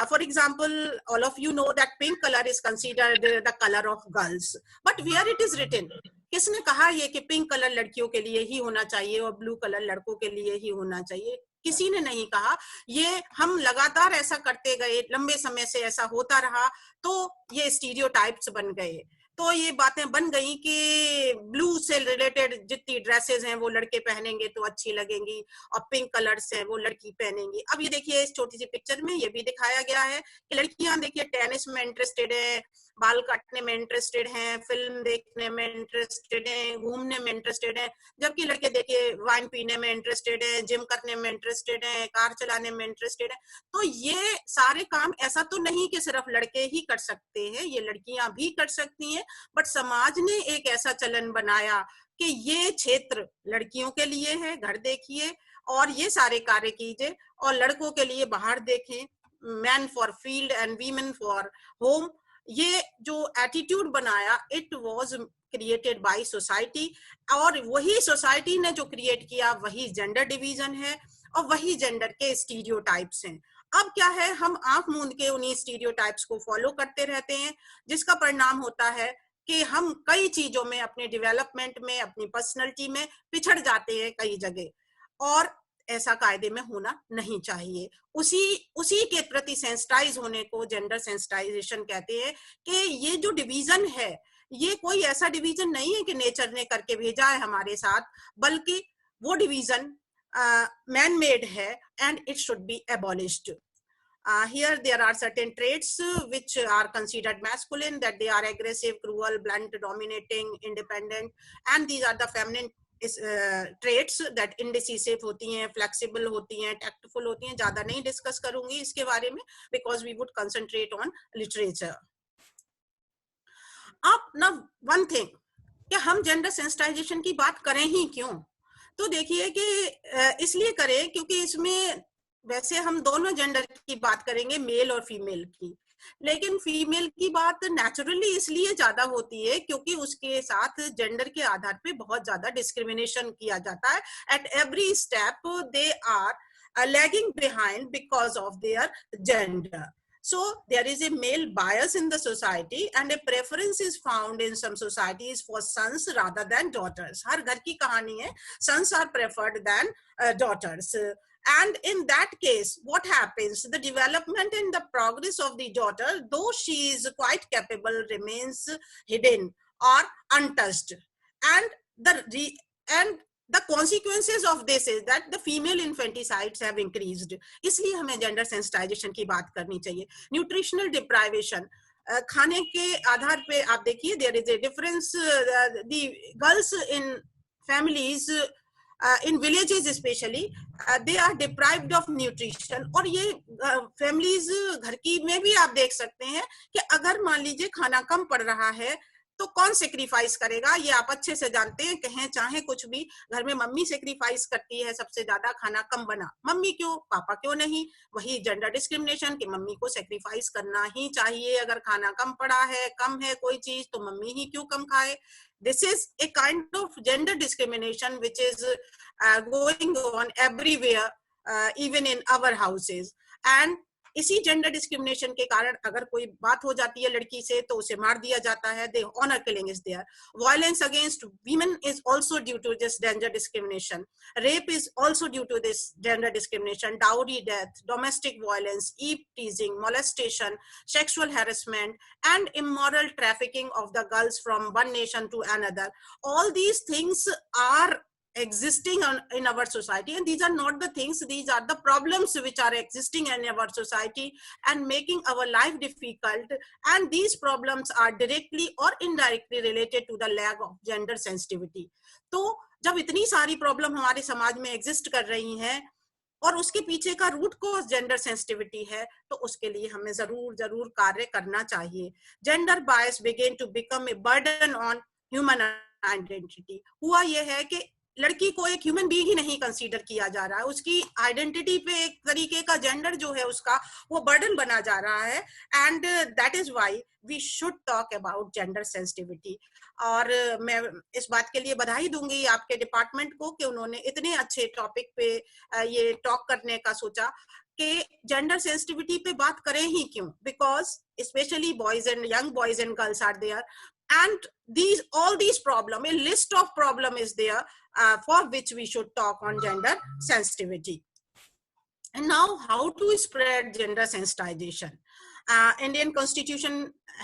For example, all of you know that pink color is considered the color of girls. But where it is written, किसने कहा ये कि pink colour लड़कियों के लिए ही होना चाहिए और ब्लू कलर लड़कों के लिए ही होना चाहिए? किसी ने नहीं कहा। ये हम लगातार ऐसा करते गए, लंबे समय से ऐसा होता रहा, तो ये स्टीरियोटाइप्स बन गए। तो ये बातें बन गई कि ब्लू से रिलेटेड जितनी ड्रेसेस हैं वो लड़के पहनेंगे तो अच्छी लगेंगी और पिंक कलर्स हैं वो लड़की पहनेंगी। अब ये देखिए इस छोटी सी पिक्चर में ये भी दिखाया गया है कि लड़कियां देखिए टेनिस में इंटरेस्टेड है, बाल काटने में इंटरेस्टेड हैं, फिल्म देखने में इंटरेस्टेड हैं, घूमने में इंटरेस्टेड हैं, जबकि लड़के देखिए वाइन पीने में इंटरेस्टेड हैं, जिम करने में इंटरेस्टेड हैं, कार चलाने में इंटरेस्टेड हैं। तो ये सारे काम ऐसा तो नहीं कि सिर्फ लड़के ही कर सकते हैं, ये लड़कियां भी कर सकती हैं। बट समाज ने एक ऐसा चलन बनाया कि ये क्षेत्र लड़कियों के लिए है, घर देखिए और ये सारे कार्य कीजिए, और लड़कों के लिए बाहर देखें, man for field and women for home. ये जो एटीट्यूड बनाया, it was created by society, और वही सोसाइटी ने जो क्रिएट किया वही जेंडर डिवीजन है और वही जेंडर के स्टीरियोटाइप्स हैं। अब क्या है, हम आंख मूंद के उन्हीं स्टीरियोटाइप्स को फॉलो करते रहते हैं, जिसका परिणाम होता है कि हम कई चीजों में, अपने डेवलपमेंट में, अपनी पर्सनैलिटी में पिछड़ जाते हैं कई जगह, और ऐसा कायदे में होना नहीं चाहिए। उसी के प्रति सेंसिटाइज होने को जेंडर सेंसिटाइजेशन कहते हैं कि ये जो डिवीजन है ये कोई ऐसा डिवीजन नहीं है कि नेचर ने करके भेजा है हमारे साथ, बल्कि वो डिवीजन मैन मेड है and it should be abolished. Here there are certain traits which are considered masculine, that they are aggressive, cruel, blunt, dominating, independent, and these are the feminine traits that indecisive होती हैं, flexible होती हैं, tactful होती हैं। ज्यादा नहीं discuss करूंगी इसके बारे में because we would concentrate on literature. अब ना one thing कि हम जेंडर सेंसिटाइजेशन की बात करें ही क्यों, तो देखिए कि इसलिए करें क्योंकि इसमें वैसे हम दोनों जेंडर की बात करेंगे, मेल और फीमेल की, लेकिन फीमेल की बात नेचुरली इसलिए ज्यादा होती है क्योंकि उसके साथ जेंडर के आधार पे बहुत ज्यादा डिस्क्रिमिनेशन किया जाता है। At every step they are lagging behind because of their gender. So there is a male bias in the society and a preference is found in some societies for sons rather than daughters. हर घर की कहानी है, sons are preferred than daughters. And in that case, what happens? The development and the progress of the daughter, though she is quite capable, remains hidden or untouched. And the consequences of this is that the female infanticides have increased. इसलिए हमें gender sensitization की बात करनी चाहिए. Nutritional deprivation, खाने के आधार पे आप देखिए there is a difference. The girls in families, in villages especially, they are deprived of nutrition. और ये families घर की में भी आप देख सकते हैं कि अगर मान लीजिए खाना कम पड़ रहा है तो कौन सेक्रीफाइस करेगा? ये आप अच्छे से जानते हैं, कहें चाहे कुछ भी, घर में मम्मी सेक्रीफाइस करती है सबसे ज्यादा, खाना कम बना, मम्मी क्यों, पापा क्यों नहीं? वही जेंडर डिस्क्रिमिनेशन कि मम्मी को सेक्रीफाइस करना ही चाहिए, अगर खाना कम पड़ा है, कम है कोई चीज, तो मम्मी ही क्यों कम खाए? This is a kind of gender discrimination which is going on everywhere, even in our houses. And इसी जेंडर डिस्क्रिमिनेशन के कारण अगर कोई बात हो जाती है लड़की से तो उसे मार दिया जाता है. The honor killing is there. Violence against women is also due to this gender discrimination. Rape is also due to this gender discrimination. Dowry death, domestic violence, eve teasing, molestation, sexual harassment, and immoral trafficking of the girls from one nation to another. All these things are existing in our society, and these are not the things, these are the problems which are existing in our society and making our life difficult, and these problems are directly or indirectly related to the lack of gender sensitivity. तो जब इतनी सारी problem हमारे समाज में exist कर रही हैं और उसके पीछे का रूट कॉज जेंडर सेंसिटिविटी है, तो उसके लिए हमें जरूर कार्य करना चाहिए. Gender bias begin to become a burden on human identity. हुआ यह है कि लड़की को एक ह्यूमन बीइंग ही नहीं कंसीडर किया जा रहा है, उसकी आइडेंटिटी पे एक तरीके का जेंडर जो है उसका वो बर्डन बना जा रहा है. And that is why we should talk about gender sensitivity. और मैं इस बात के लिए बधाई दूंगी आपके डिपार्टमेंट को कि उन्होंने इतने अच्छे टॉपिक पे ये टॉक करने का सोचा कि जेंडर सेंसिटिविटी पे बात करें ही क्यों, because specially boys and young boys and girls are there, and all these problem, a list of problem is there for which we should talk on gender sensitivity. And now, how to spread gender sensitization? Indian Constitution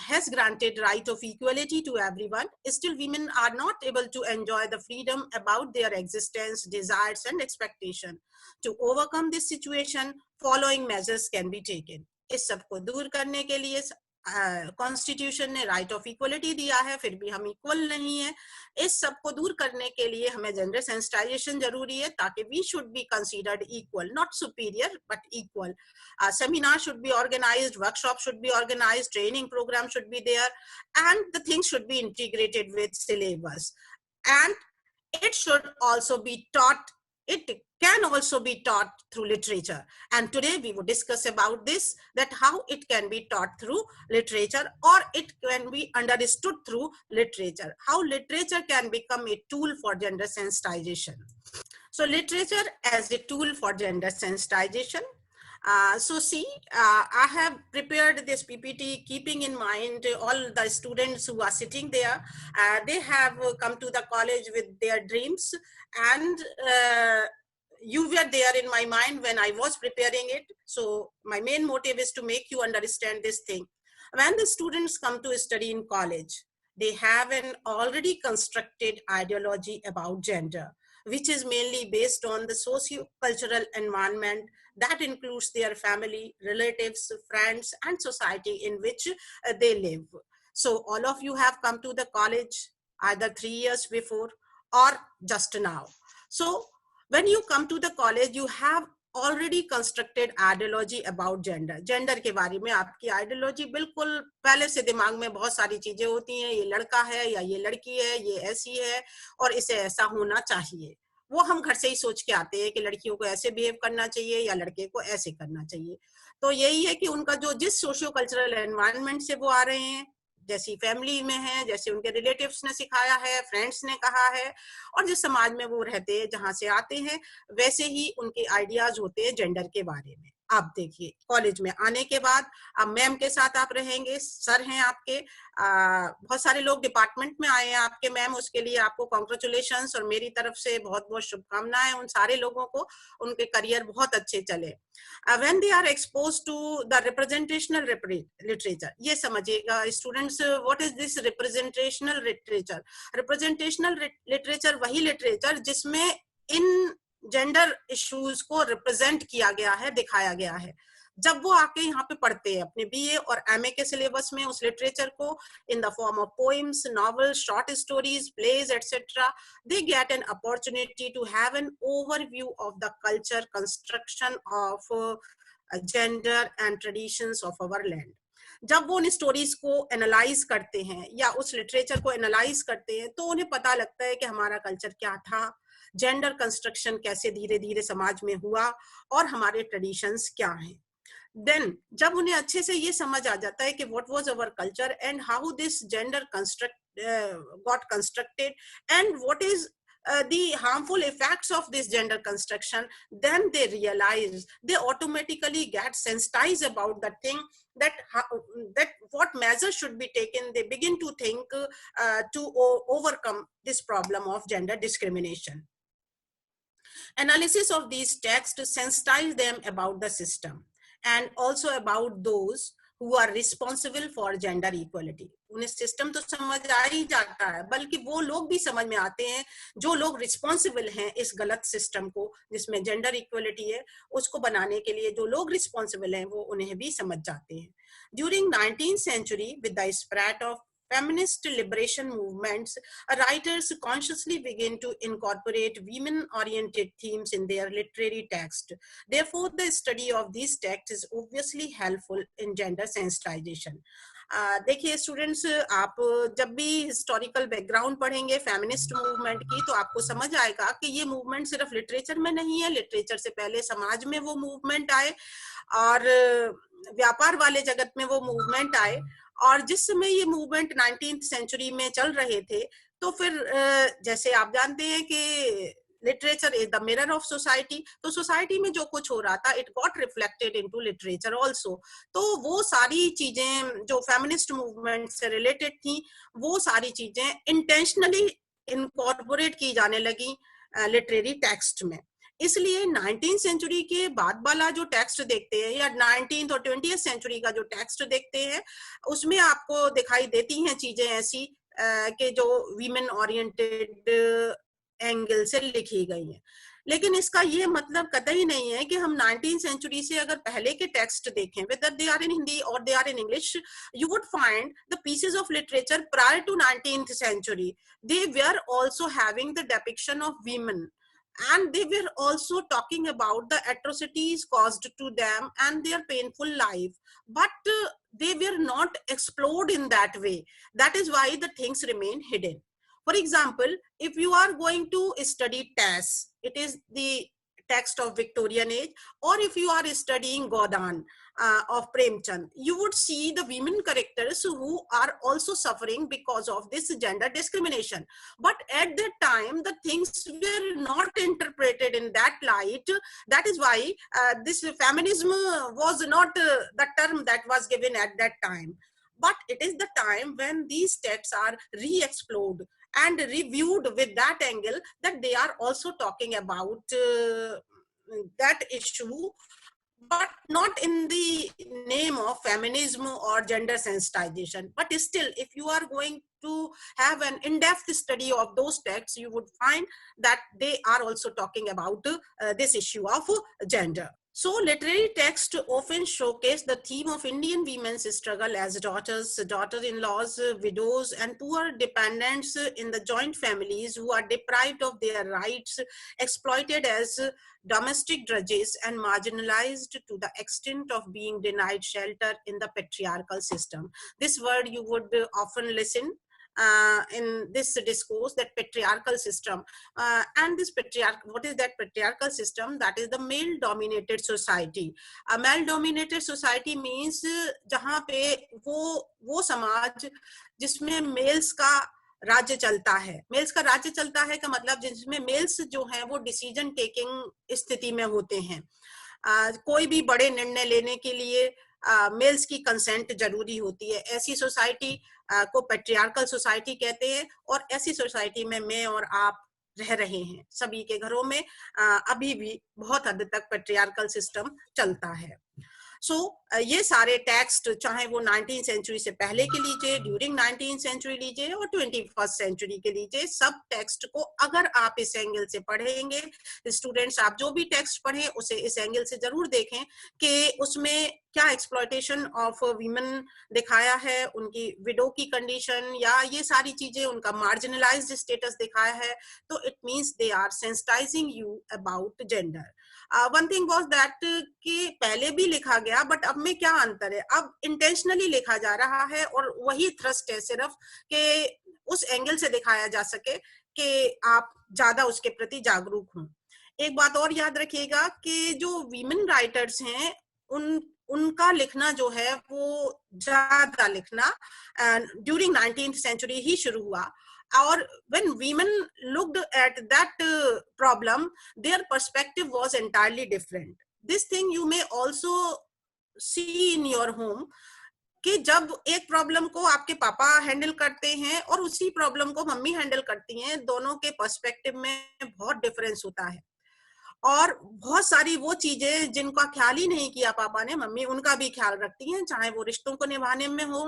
has granted right of equality to everyone. Still, women are not able to enjoy the freedom about their existence, desires, and expectation. To overcome this situation, following measures can be taken. इस सबको दूर करने के लिए constitution ने right of equality दिया है, फिर भी हम इक्वल नहीं है. इस सब को दूर करने के लिए हमें जेंडर सेंसिटाइजेशन जरूरी है, ताकि we should be considered equal, not superior but equal. Seminar should be organized, workshop should be organized, training program should be there, and the things should be integrated with syllabus, and it should also be taught, it can also be taught through literature. And today we will discuss about this, that how it can be taught through literature, or it can be understood through literature, how literature can become a tool for gender sensitization. So literature as a tool for gender sensitization. So see, I have prepared this PPT keeping in mind all the students who are sitting there. They have come to the college with their dreams, and you were there in my mind when I was preparing it. So my main motive is to make you understand this thing. When the students come to study in college, they have an already constructed ideology about gender, which is mainly based on the socio-cultural environment that includes their family, relatives, friends, and society in which they live. So all of you have come to the college either 3 years before or just now. So when you come to the college, you have already constructed ideology about gender. Gender के बारे में आपकी ideology बिल्कुल पहले से दिमाग में बहुत सारी चीजें होती हैं, ये लड़का है या ये लड़की है, ये ऐसी है और इसे ऐसा होना चाहिए. वो हम घर से ही सोच के आते हैं कि लड़कियों को ऐसे बिहेव करना चाहिए या लड़के को ऐसे करना चाहिए. तो यही है कि उनका जो जिस सोशियो कल्चरल एनवायरनमेंट से वो आ रहे हैं, जैसी फैमिली में है, जैसे उनके रिलेटिव्स ने सिखाया है, फ्रेंड्स ने कहा है, और जिस समाज में वो रहते हैं, जहां से आते हैं, वैसे ही उनके आइडियाज होते हैं जेंडर के बारे में. आप देखिए, कॉलेज में आने के बाद अब मैम के साथ आप रहेंगे, सर हैं आपके, बहुत सारे लोग डिपार्टमेंट में आए हैं आपके मैम, उसके लिए आपको कॉन्ग्रेचुलेशंस और मेरी तरफ से बहुत बहुत शुभकामनाएं उन सारे लोगों को, उनके करियर बहुत अच्छे चले. When they are exposed to the representational literature, ये समझिएगा students, what is this representational literature? Representational literature वही लिटरेचर जिसमें इन जेंडर इश्यूज को रिप्रेजेंट किया गया है, दिखाया गया है. जब वो आके यहाँ पे पढ़ते हैं अपने बीए और एमए के सिलेबस में उस लिटरेचर को in the form of poems, novels, short stories, plays etcetera, they get an opportunity to have an overview of the culture, construction of gender and traditions of our land. जब वो उन stories को analyse करते हैं या उस literature को analyse करते हैं तो उन्हें पता लगता है कि हमारा कल्चर क्या था, जेंडर कंस्ट्रक्शन कैसे धीरे धीरे समाज में हुआ और हमारे ट्रेडिशंस क्या हैं. देन जब उन्हें अच्छे से ये समझ आ जाता है कि what was our culture and how this gender got constructed and what is the harmful effects of this gender construction, then they realize, they automatically get sensitized about the thing, that what measures should be taken. They begin to think to overcome this problem of gender discrimination. Analysis of these texts sensitize them about the system and also about those who are responsible for gender equality. उन्हें system तो समझ आ ही जाता है, बल्कि वो लोग भी समझ में आते हैं जो लोग रिस्पॉन्सिबल हैं इस गलत सिस्टम को जिसमें जेंडर इक्वलिटी है, उसको बनाने के लिए जो लोग रिस्पॉन्सिबल हैं वो उन्हें भी समझ जाते हैं. During 19th century, with the spread of feminist liberation movements, writers consciously begin to incorporate women-oriented themes in their literary text. Therefore, the study of these texts is obviously helpful in gender sensitization. देखिए students, आप जब भी historical background पढ़ेंगे feminist movement की तो आपको समझ आएगा कि ये मूवमेंट सिर्फ लिटरेचर में नहीं है, लिटरेचर से पहले समाज में वो मूवमेंट आए और व्यापार वाले जगत में वो मूवमेंट आए. और जिस समय ये मूवमेंट 19th सेंचुरी में चल रहे थे तो फिर जैसे आप जानते हैं कि literature is the mirror of society, तो सोसाइटी में जो कुछ हो रहा था it got reflected into literature also. तो वो सारी चीजें जो फेमिनिस्ट मूवमेंट से रिलेटेड थी वो सारी चीजें इंटेंशनली इनकॉर्पोरेट की जाने लगी लिटरेरी टेक्स्ट में. इसलिए 19th सेंचुरी के बाद वाला जो टेक्स्ट देखते हैं या 19th और 20th सेंचुरी का जो टेक्स्ट देखते हैं उसमें आपको दिखाई देती हैं चीजें ऐसी कि जो वीमेन ओरिएंटेड एंगल से लिखी गई हैं. लेकिन इसका ये मतलब कतई नहीं है कि हम 19th सेंचुरी से अगर पहले के टेक्स्ट देखें, whether they are in Hindi or they are in English, you would find the pieces of literature prior to 19th century, they were also having the depiction of women. And they were also talking about the atrocities caused to them and their painful life. But they were not explored in that way. That is why the things remain hidden. For example, if you are going to study Tass, it is the text of Victorian age, or if you are studying Godan of Premchand, you would see the women characters who are also suffering because of this gender discrimination. But at that time, the things were not interpreted in that light. That is why this feminism was not the term that was given at that time. But it is the time when these texts are re-explored and reviewed with that angle that they are also talking about that issue, but not in the name of feminism or gender sensitization. But still, if you are going to have an in-depth study of those texts, you would find that they are also talking about this issue of gender. So literary texts often showcase the theme of Indian women's struggle as daughters, daughter-in-laws, widows, and poor dependents in the joint families who are deprived of their rights, exploited as domestic drudges, and marginalized to the extent of being denied shelter in the patriarchal system. This word you would often listen in this discourse, that patriarchal system. And this what is that patriarchal system? That is the male dominated society. A male dominated society means जहाँ पे वो समाज जिसमें mails का राज्य चलता है. Mails का राज्य चलता है का मतलब जिसमें मेल्स जो हैं वो डिसीजन टेकिंग स्थिति में होते हैं. कोई भी बड़े निर्णय लेने के लिए मेल्स की कंसेंट जरूरी होती है. ऐसी सोसाइटी को पैट्रियार्कल सोसाइटी कहते हैं और ऐसी सोसाइटी में मैं और आप रह रहे हैं. सभी के घरों में अभी भी बहुत हद तक पैट्रियार्कल सिस्टम चलता है. सो ये सारे टेक्स्ट चाहे वो 19th सेंचुरी से पहले के लीजिए, ड्यूरिंग 19th सेंचुरी लीजिए और 21st सेंचुरी के लीजिए, सब टेक्स्ट को अगर आप इस एंगल से पढ़ेंगे, स्टूडेंट्स आप जो भी टेक्स्ट पढ़ें उसे इस एंगल से जरूर देखें कि उसमें क्या एक्सप्लॉयटेशन ऑफ वीमेन दिखाया है, उनकी विडो की कंडीशन या ये सारी चीजें, उनका मार्जिनलाइज्ड स्टेटस दिखाया है. तो it means they are sensitizing you about gender. One thing was that कि पहले भी लिखा गया, बट अब में क्या अंतर है, अब इंटेंशनली लिखा जा रहा है और वही थ्रस्ट है सिर्फ कि उस एंगल से दिखाया जा सके कि आप ज्यादा उसके प्रति जागरूक हों। एक बात और याद रखिएगा कि जो वीमेन राइटर्स हैं उनका लिखना जो है वो ज्यादा लिखना ड्यूरिंग 19th सेंचुरी ही शुरू हुआ, और when women looked at that problem, their perspective was entirely different. This thing you may also see in your home कि जब एक प्रॉब्लम को आपके पापा हैंडल करते हैं और उसी प्रॉब्लम को मम्मी हैंडल करती हैं, दोनों के पर्सपेक्टिव में बहुत डिफरेंस होता है। और बहुत सारी वो चीजें जिनका ख्याल ही नहीं किया पापा ने, मम्मी उनका भी ख्याल रखती हैं, चाहे वो रिश्तों को निभाने में हो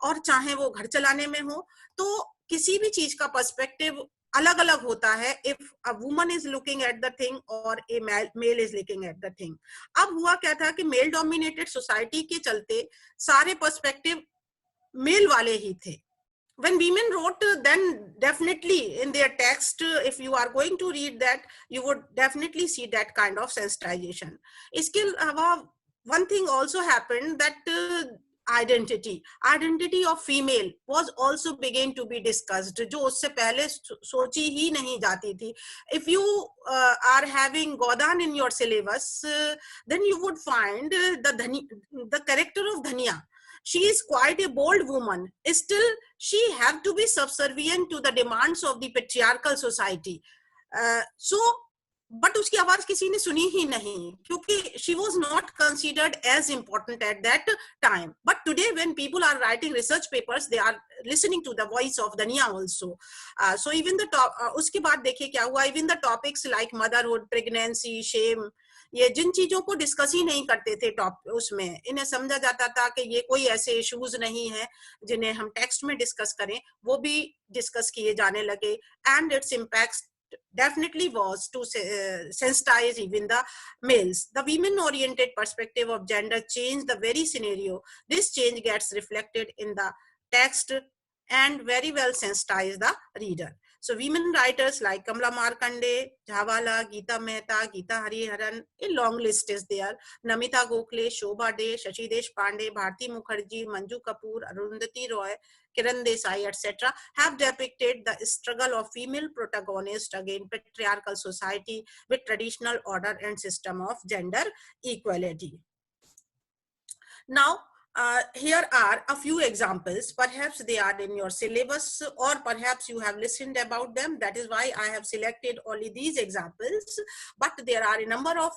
और चाहे वो घर चलाने में हो। तो किसी भी चीज का पर्सपेक्टिव अलग अलग होता है, if a woman is looking at the thing और a male is looking at the thing. अब हुआ क्या था कि मेल डोमिनेटेड सोसाइटी के चलते सारे पर्सपेक्टिव मेल वाले ही थे। When women wrote, then definitely in their text, if you are going to read that, you would definitely see that kind of sensitization. इसके अलावा one thing also happened that identity of female was also began to be discussed, जो उससे पहले सोची ही नहीं जाती थी। If you are having Godan in your syllabus, then you would find the character of Dhania. She is quite a bold woman. Still, she have to be subservient to the demands of the patriarchal society. But उसकी आवाज किसी ने सुनी ही नहीं, क्योंकि she was not considered as important at that time. But today, when people are writing research papers, they are listening to the voice of Dhania also. So even the उसके बाद देखिए क्या हुआ, even the topics like motherhood, pregnancy, shame, ये जिन चीजों को discuss ही नहीं करते थे उसमें, इन्हें समझा जाता था कि ये कोई ऐसे इश्यूज नहीं है जिन्हें हम टेक्स्ट में डिस्कस करें, वो भी डिस्कस किए जाने लगे। And its impact definitely was to sensitize even the males. The women oriented perspective of gender changed the very scenario. This change gets reflected in the text and very well sensitize the reader. So women writers like Kamla Markande, Jhavala, Geeta Mehta, Geeta Hariharan, a long list is there. Namita Gokhale, Shobha De, Shashi Deshpande, Bharti Mukherjee, Manju Kapoor, Arundhati Roy, Kiran Desai, etc. have depicted the struggle of female protagonists against patriarchal society with traditional order and system of gender equality. Now, here are a few examples. Perhaps they are in your syllabus or perhaps you have listened about them. That is why I have selected only these examples. But there are a number of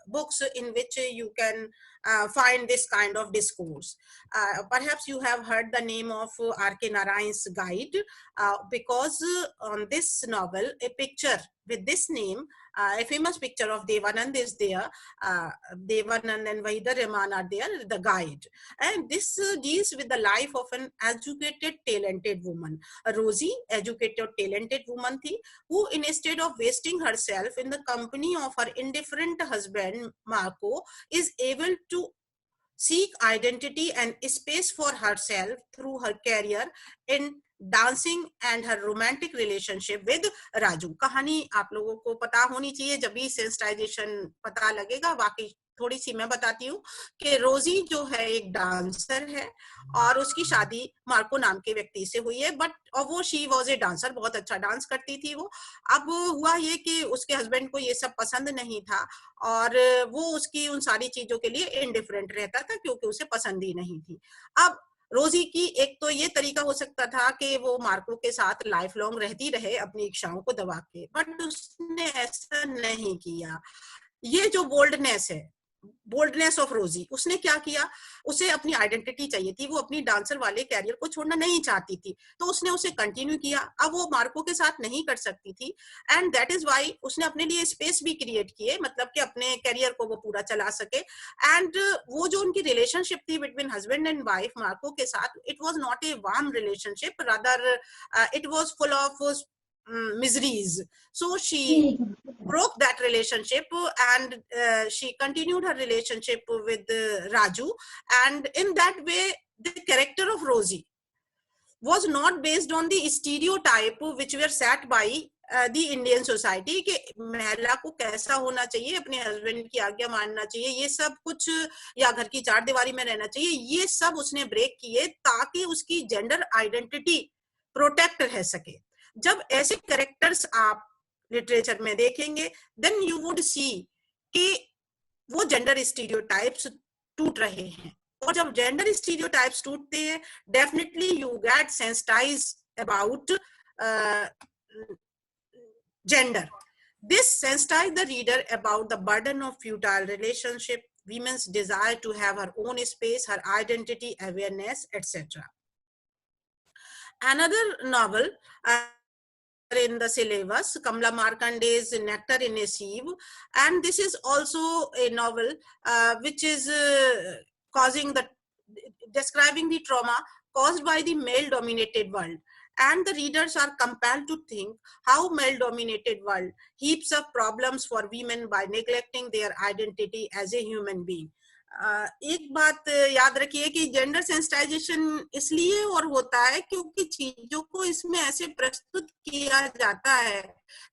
books in which you can find this kind of discourse. Perhaps you have heard the name of R.K. Narayan's Guide, because on this novel, a picture with this name, a famous picture of Devanand is there. Devanand and Wahida Rahman are there, the guide. And this deals with the life of an educated, talented woman. Rosie, educated, talented woman thi, who instead of wasting herself in the company of her indifferent husband, Marco, is able to seek identity and space for herself through her career in dancing and her romantic relationship with Raju. कहानी आप लोगों को पता होनी चाहिए, जब भी sensitisation पता लगेगा। बाकी थोड़ी सी मैं बताती हूँ कि रोजी जो है एक डांसर है और उसकी शादी मार्को नाम के व्यक्ति से हुई है, बट और वो शी वॉज ए डांसर, बहुत अच्छा डांस करती थी वो। अब हुआ ये कि उसके हस्बैंड को ये सब पसंद नहीं था और वो उसकी उन सारी चीजों के लिए इनडिफरेंट रहता था क्योंकि उसे पसंद ही नहीं थी। अब रोजी की एक तो ये तरीका हो सकता था कि वो मार्को के साथ लाइफ लॉन्ग रहती रहे अपनी इच्छाओं को दबा के, बट उसने ऐसा नहीं किया। ये जो बोल्डनेस है, बोल्डनेस ऑफ रोजी, उसने क्या किया, उसे अपनी आइडेंटिटी चाहिए थी, वो अपनी डांसर वाले कैरियर को छोड़ना नहीं चाहती थी, तो उसने उसे कंटिन्यू किया। अब वो मार्को के साथ नहीं कर सकती थी एंड दैट इज व्हाई उसने अपने लिए स्पेस भी क्रिएट किए, मतलब कि अपने कैरियर को वो पूरा चला सके। एंड वो जो उनकी रिलेशनशिप थी between husband and wife Marco के साथ, it was not a warm relationship, rather it was full of miseries. So she broke that relationship and she continued her relationship with Raju, and in that way the character of Rosie was not based on the stereotype which were set by the Indian society कि महिला को कैसा होना चाहिए, अपने husband की आज्ञा मानना चाहिए, ये सब कुछ, या घर की चार दीवारी में रहना चाहिए, ये सब उसने ब्रेक किए ताकि उसकी जेंडर आइडेंटिटी प्रोटेक्ट रह सके. जब ऐसे कैरेक्टर्स आप लिटरेचर में देखेंगे, देन यू वुड सी कि वो जेंडर स्टीरियोटाइप्स टूट रहे हैं. और जब जेंडर स्टीरियोटाइप्स टूटते हैं, definitely you get sensitize about gender. This sensitizes the reader about the burden of futile relationship, women's desire to have her own space, her identity, awareness, etc. Another novel in the syllabus, Kamla Markande's Nectar in a Sieve, and this is also a novel which is describing the trauma caused by the male-dominated world. And the readers are compelled to think how male-dominated world heaps up problems for women by neglecting their identity as a human being. एक बात याद रखिए कि gender sensitization इसलिए और होता है क्योंकि चीजों को इसमें ऐसे प्रस्तुत किया जाता है,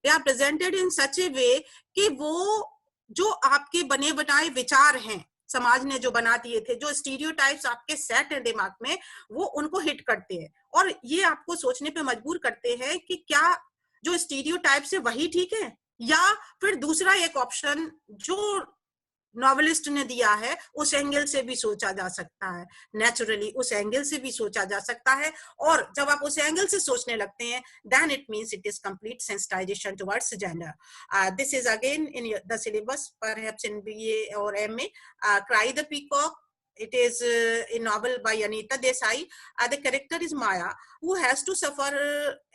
दे आर प्रेजेंटेड इन सच ए वे कि वो जो आपके बने बनाए विचार हैं, समाज ने जो बना दिए थे, जो स्टीरियोटाइप्स आपके सेट हैं दिमाग में, वो उनको हिट करते हैं और ये आपको सोचने पे मजबूर करते हैं कि क्या जो स्टीरियोटाइप्स है वही ठीक है, या फिर दूसरा एक ऑप्शन जो नॉवेलिस्ट ने दिया है उस एंगल से भी सोचा जा सकता है. नेचुरली उस एंगल से भी सोचा जा सकता है, और जब आप उस एंगल से सोचने लगते हैं, then it means it is complete sensitization towards gender. This is again in the syllabus, perhaps in BA or MA. Cry the Peacock. It is a novel by Anita Desai. The character is Maya, who has to suffer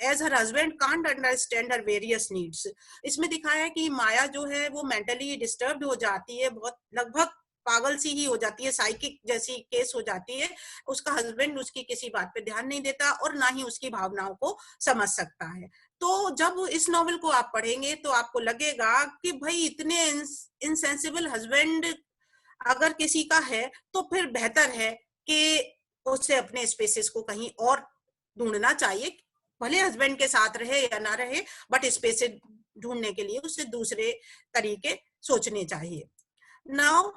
as her husband can't understand her various needs. इसमें दिखाया है कि माया जो है वो mentally disturbed हो जाती है, बहुत लगभग पागल सी ही हो जाती है, साइकिक जैसी केस हो जाती है. उसका हस्बैंड उसकी किसी बात पे ध्यान नहीं देता और ना ही उसकी भावनाओं को समझ सकता है. तो जब इस नॉवेल को आप पढ़ेंगे तो आपको लगेगा कि भाई इतने इनसेंसिबल हस्बैंड अगर किसी का है तो फिर बेहतर है कि उसे अपने स्पेसेस को कहीं और ढूंढना चाहिए, भले हस्बैंड के साथ रहे या ना रहे, बट स्पेसेस ढूंढने के लिए उसे दूसरे तरीके सोचने चाहिए. Now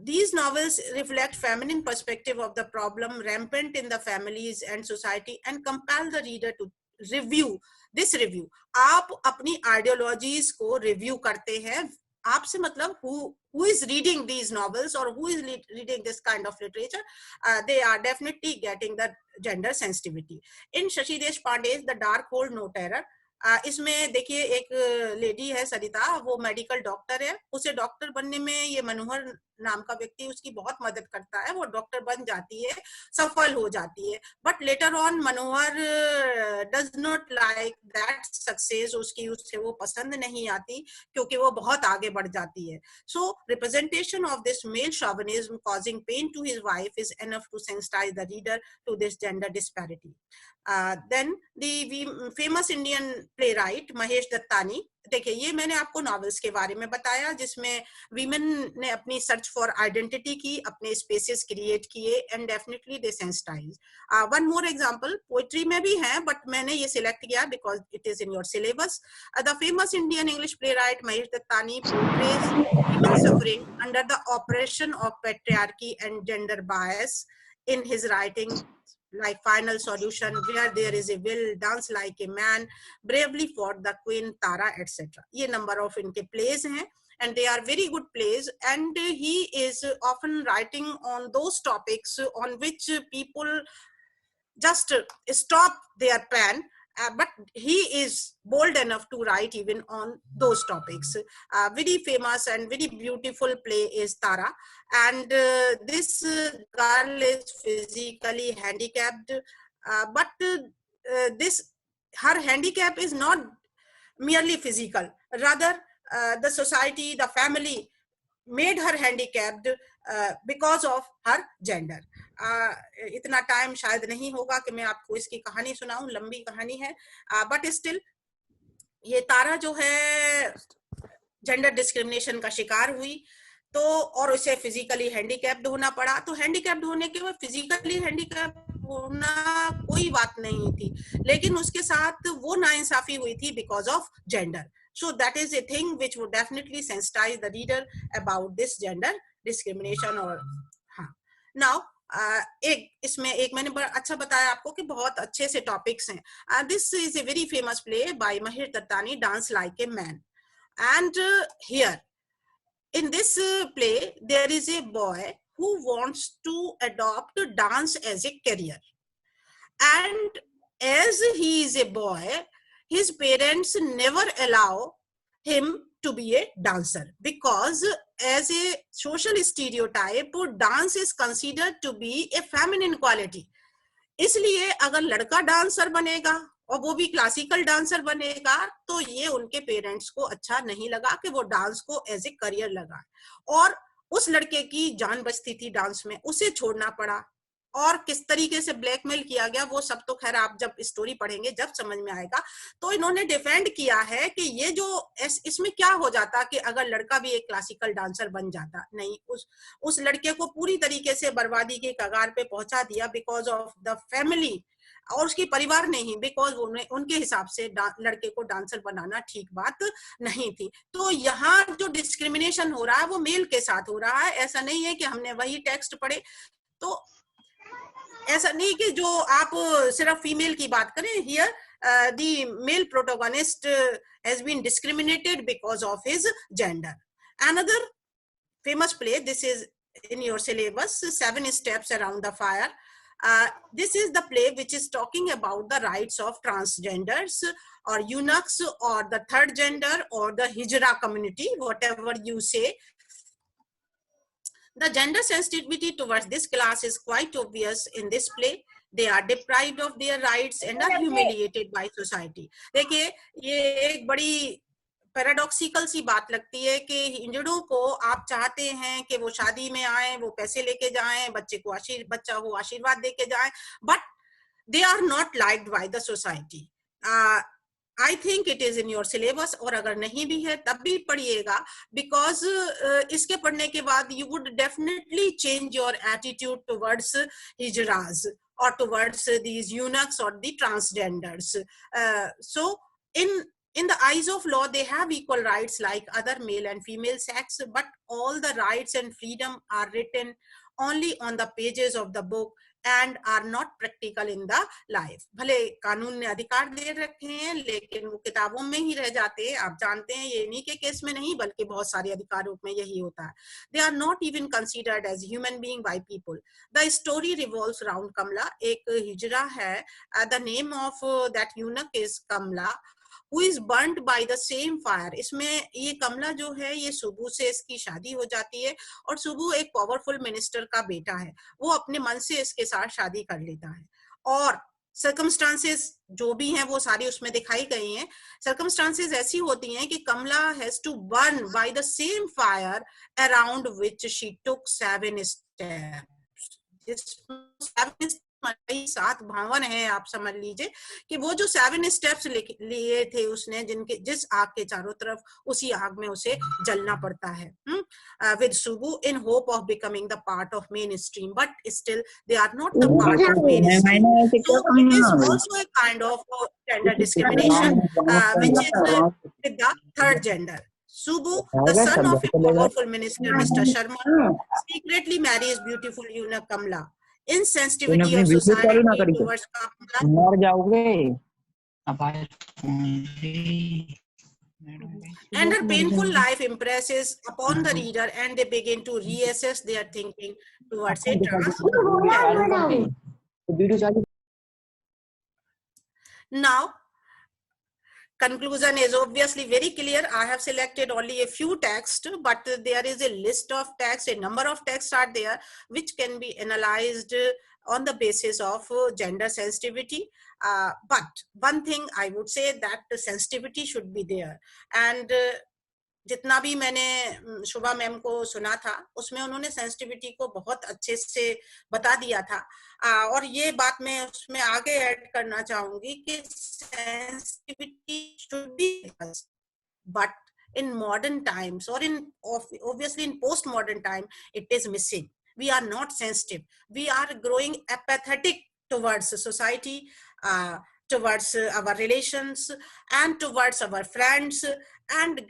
these novels reflect feminine perspective of the problem rampant in the families and society and compel the reader to review this review. आप अपनी आइडियोलॉजीज को रिव्यू करते हैं. आपसे मतलब who is reading these novels or who is reading this kind of literature, they are definitely getting the gender sensitivity. In Shashi Deshpande's The Dark Hold No Terror, इसमें देखिए एक लेडी है सरिता, वो मेडिकल डॉक्टर है. उसे doctor बनने में ये मनोहर नाम का व्यक्ति उसकी बहुत मदद करता है, वो डॉक्टर बन जाती है, सफल हो जाती है. But later on Manohar does not like that success, उससे वो पसंद नहीं आती क्योंकि वो बहुत आगे बढ़ जाती है. So representation of this male chauvinism causing pain to his wife is enough to sensitize the reader to this gender disparity. Then the famous Indian playwright Mahesh Dattani, देखिए ये मैंने आपको नॉवेल्स के बारे में बताया जिसमें वीमेन ने अपनी सर्च फॉर आइडेंटिटी की, अपने स्पेसेस क्रिएट किए and definitely they sensitize. One more example poetry में भी है बट मैंने ये सिलेक्ट किया because it is in your syllabus. The famous Indian English playwright Mahesh Dattani portrays women suffering under the oppression of patriarchy and gender bias in his writing like Final Solution, Where There Is a Will, Dance Like a Man, Bravely Fought the Queen, Tara, etc. ये number of इनके plays हैं and they are very good plays, and he is often writing on those topics on which people just stop their pen, but he is bold enough to write even on those topics. Very famous and very beautiful play is Tara, and this girl is physically handicapped, but her handicap is not merely physical, rather the society, the family made her handicapped because of her gender. इतना time शायद नहीं होगा कि मैं आपको इसकी कहानी सुनाऊं, लंबी कहानी है, बट स्टिल ये तारा जो है जेंडर डिस्क्रिमिनेशन का शिकार हुई तो और उसे फिजिकली हैंडीकैप्ड होना पड़ा. तो हैंडीकैप्ड होने के बाद फिजिकली हैंडीकैप्ड होना कोई बात नहीं थी, लेकिन उसके साथ वो नाइंसाफी हुई थी because of gender. So that is a thing which would definitely sensitize the reader about this gender discrimination. और हाँ, now एक इसमें एक मैंने बड़ा अच्छा बताया आपको कि बहुत अच्छे से टॉपिक्स हैं. This is a very famous play by Mahir Tattani, Dance Like a Man. And here in this play there is a boy who wants to adopt dance as a career, and as he is a boy, his parents never allow him to be a dancer because as a social stereotype dance is considered to be a feminine quality. इसलिए अगर लड़का dancer बनेगा और वो भी classical dancer बनेगा तो ये उनके पेरेंट्स को अच्छा नहीं लगा कि वो डांस को एज ए करियर लगा, और उस लड़के की जान बचती थी डांस में, उसे छोड़ना पड़ा. और किस तरीके से ब्लैकमेल किया गया वो सब तो खैर आप जब स्टोरी पढ़ेंगे जब समझ में आएगा. तो इन्होंने डिफेंड किया है कि ये जो इसमें क्या हो जाता कि अगर लड़का भी एक क्लासिकल डांसर बन जाता, नहीं, उस लड़के को पूरी तरीके से बर्बादी के कगार पे पहुंचा दिया बिकॉज ऑफ द फैमिली, और उसकी परिवार ने ही, बिकॉज उनके हिसाब से लड़के को डांसर बनाना ठीक बात नहीं थी. तो यहाँ जो डिस्क्रिमिनेशन हो रहा है वो मेल के साथ हो रहा है. ऐसा नहीं है कि हमने वही टेक्स्ट पढ़े, तो ऐसा नहीं कि जो आप सिर्फ फीमेल की बात करें. Here the male protagonist has been discriminated because of his gender. Another famous play, this is in your syllabus, 7 Steps Around the Fire. This is the play which is talking about the rights of transgenders or eunuchs or the third gender or the hijra community, whatever you say. The gender sensitivity towards this class is quite obvious in this play. They are deprived of their rights and are humiliated by society. देखिए ये एक बड़ी paradoxical सी बात लगती है कि हिंजड़ों को आप चाहते हैं कि वो शादी में आए, वो पैसे लेके जाएं, बच्चे को बच्चा को आशीर्वाद देके जाएं, but they are not liked by the society. I think it is in your syllabus, और अगर नहीं भी है तब भी पढ़िएगा, बिकॉज इसके पढ़ने के बाद you would definitely change your attitude towards hijras or towards these eunuchs or the transgenders. So in the eyes of law, they have equal rights like other male and female sex, but all the rights and freedom are written only on the pages of the book and are not practical in the life. भले कानून ने अधिकार दे रखे हैं लेकिन वो किताबों में ही रह जाते हैं. आप जानते हैं ये इन्हीं के केस में नहीं बल्कि बहुत सारे अधिकारों में यही होता है. They are not even considered as human being by people. The story revolves around Kamla. एक हिजरा है. The name of that eunuch is Kamla, who is burnt by the same fire. इसमें ये कमला जो है ये सुबू से इसकी शादी हो जाती है, और सुबू एक पावरफुल मिनिस्टर का बेटा है. वो अपने मन से इसके साथ शादी कर लेता है, और सर्कमस्टांसेस जो भी हैं वो सारी उसमें दिखाई गई हैं. सर्कमस्टांसेस ऐसी होती हैं कि Kamala has to burn by the same fire around which she took 7 steps. 7 भावन है, आप समझ लीजिए कि वो जो 7 स्टेप्स लिए थे उसने, जिस आग के चारों तरफ उसी आग में उसे जलना पड़ता है. with Subu in hope of becoming the part of mainstream, but still they are not the part of mainstream. So it is also a kind of gender discrimination which is with the third gender. Subu, the son of a powerful minister, Mr. Sharma, secretly marries beautiful eunuch Kamla. Insensitivity of society towards Kamla and her painful life impresses upon the reader, and they begin to reassess their thinking towards a transgender. Now, conclusion is obviously very clear. I have selected only a few texts, but there is a list of texts, a number of texts are there which can be analyzed on the basis of gender sensitivity. But one thing I would say that the sensitivity should be there. And जितना भी मैंने शुभा ma'am को सुना था उसमें उन्होंने sensitivity को बहुत अच्छे से बता दिया था, और ये बात मैं उसमें आगे ऐड करना चाहूंगी कि sensitivity should be, but in modern times or in obviously in post-modern time it is missing. We are not sensitive. We are growing apathetic towards society, towards our relations, and towards our friends, and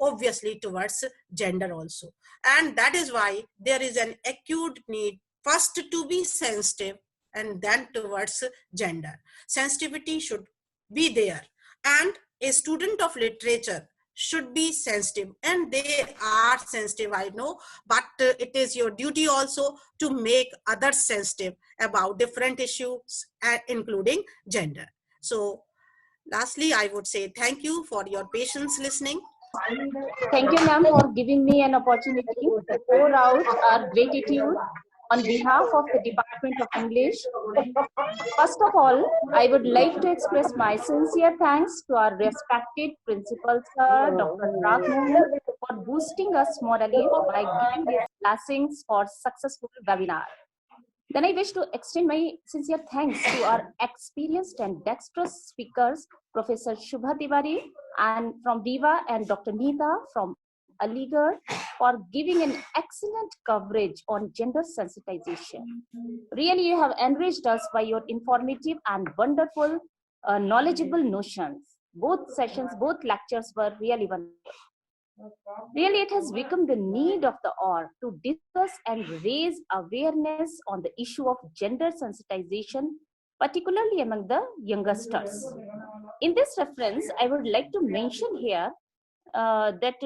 obviously towards gender also. And that is why there is an acute need first to be sensitive and then towards gender. Sensitivity should be there, and a student of literature should be sensitive, and they are sensitive, I know, but it is your duty also to make others sensitive about different issues, including gender. So lastly, I would say thank you for your patience listening. Thank you, ma'am, for giving me an opportunity to pour out our gratitude on behalf of the Department of English. First of all, I would like to express my sincere thanks to our respected principal, sir, Dr. Rag Mohan, for boosting us morally by giving his blessings for successful webinar. Then I wish to extend my sincere thanks to our experienced and dexterous speakers, Professor Shubha Tiwari and from DIVA and Dr. Neeta from Aligarh, for giving an excellent coverage on gender sensitization. Really, you have enriched us by your informative and wonderful, knowledgeable notions. Both sessions, both lectures were really wonderful. Really, it has become the need of the hour to discuss and raise awareness on the issue of gender sensitization, particularly among the youngsters. In this reference, I would like to mention here that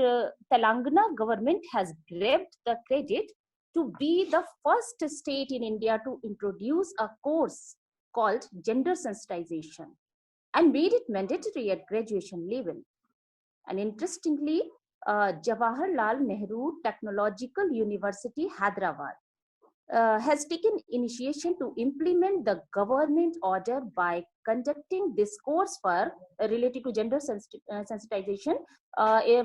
Telangana government has grabbed the credit to be the first state in India to introduce a course called gender sensitization and made it mandatory at graduation level. And interestingly, Jawaharlal Nehru Technological University, Hyderabad, has taken initiation to implement the government order by conducting this course for related to gender sensitization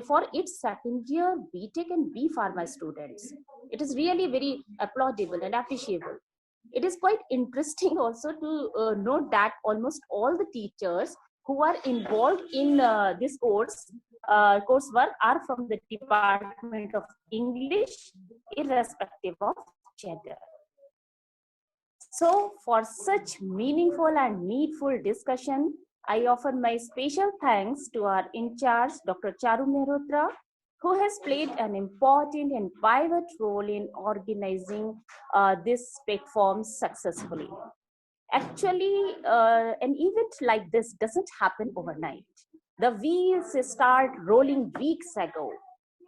for its second year BTech and B Pharma students. It is really very applaudable and appreciable. It is quite interesting also to note that almost all the teachers who are involved in this coursework are from the Department of English, irrespective of gender. So for such meaningful and needful discussion, I offer my special thanks to our in-charge, Dr. Charu Mehrotra, who has played an important and pivot role in organizing this platform successfully. Actually, an event like this doesn't happen overnight. The wheels start rolling weeks ago,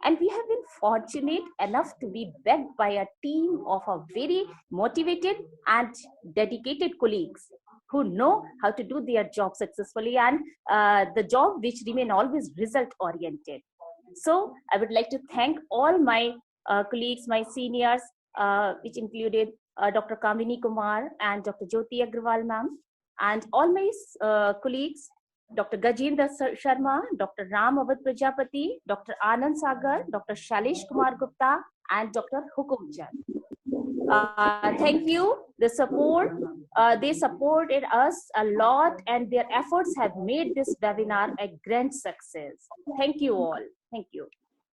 and we have been fortunate enough to be backed by a team of a very motivated and dedicated colleagues who know how to do their job successfully, and the job which remain always result oriented. So I would like to thank all my colleagues, my seniors, which included Dr. Kamini Kumar and Dr. Jyoti Agrawal ma'am, and all my colleagues, Dr. Gajendra Sharma, Dr. Ram Avad Prajapati, Dr. Anand Sagar, Dr. Shailesh Kumar Gupta, and Dr. Hukum Chand. Thank you. The support, they supported us a lot, and their efforts have made this webinar a grand success. Thank you all. Thank you.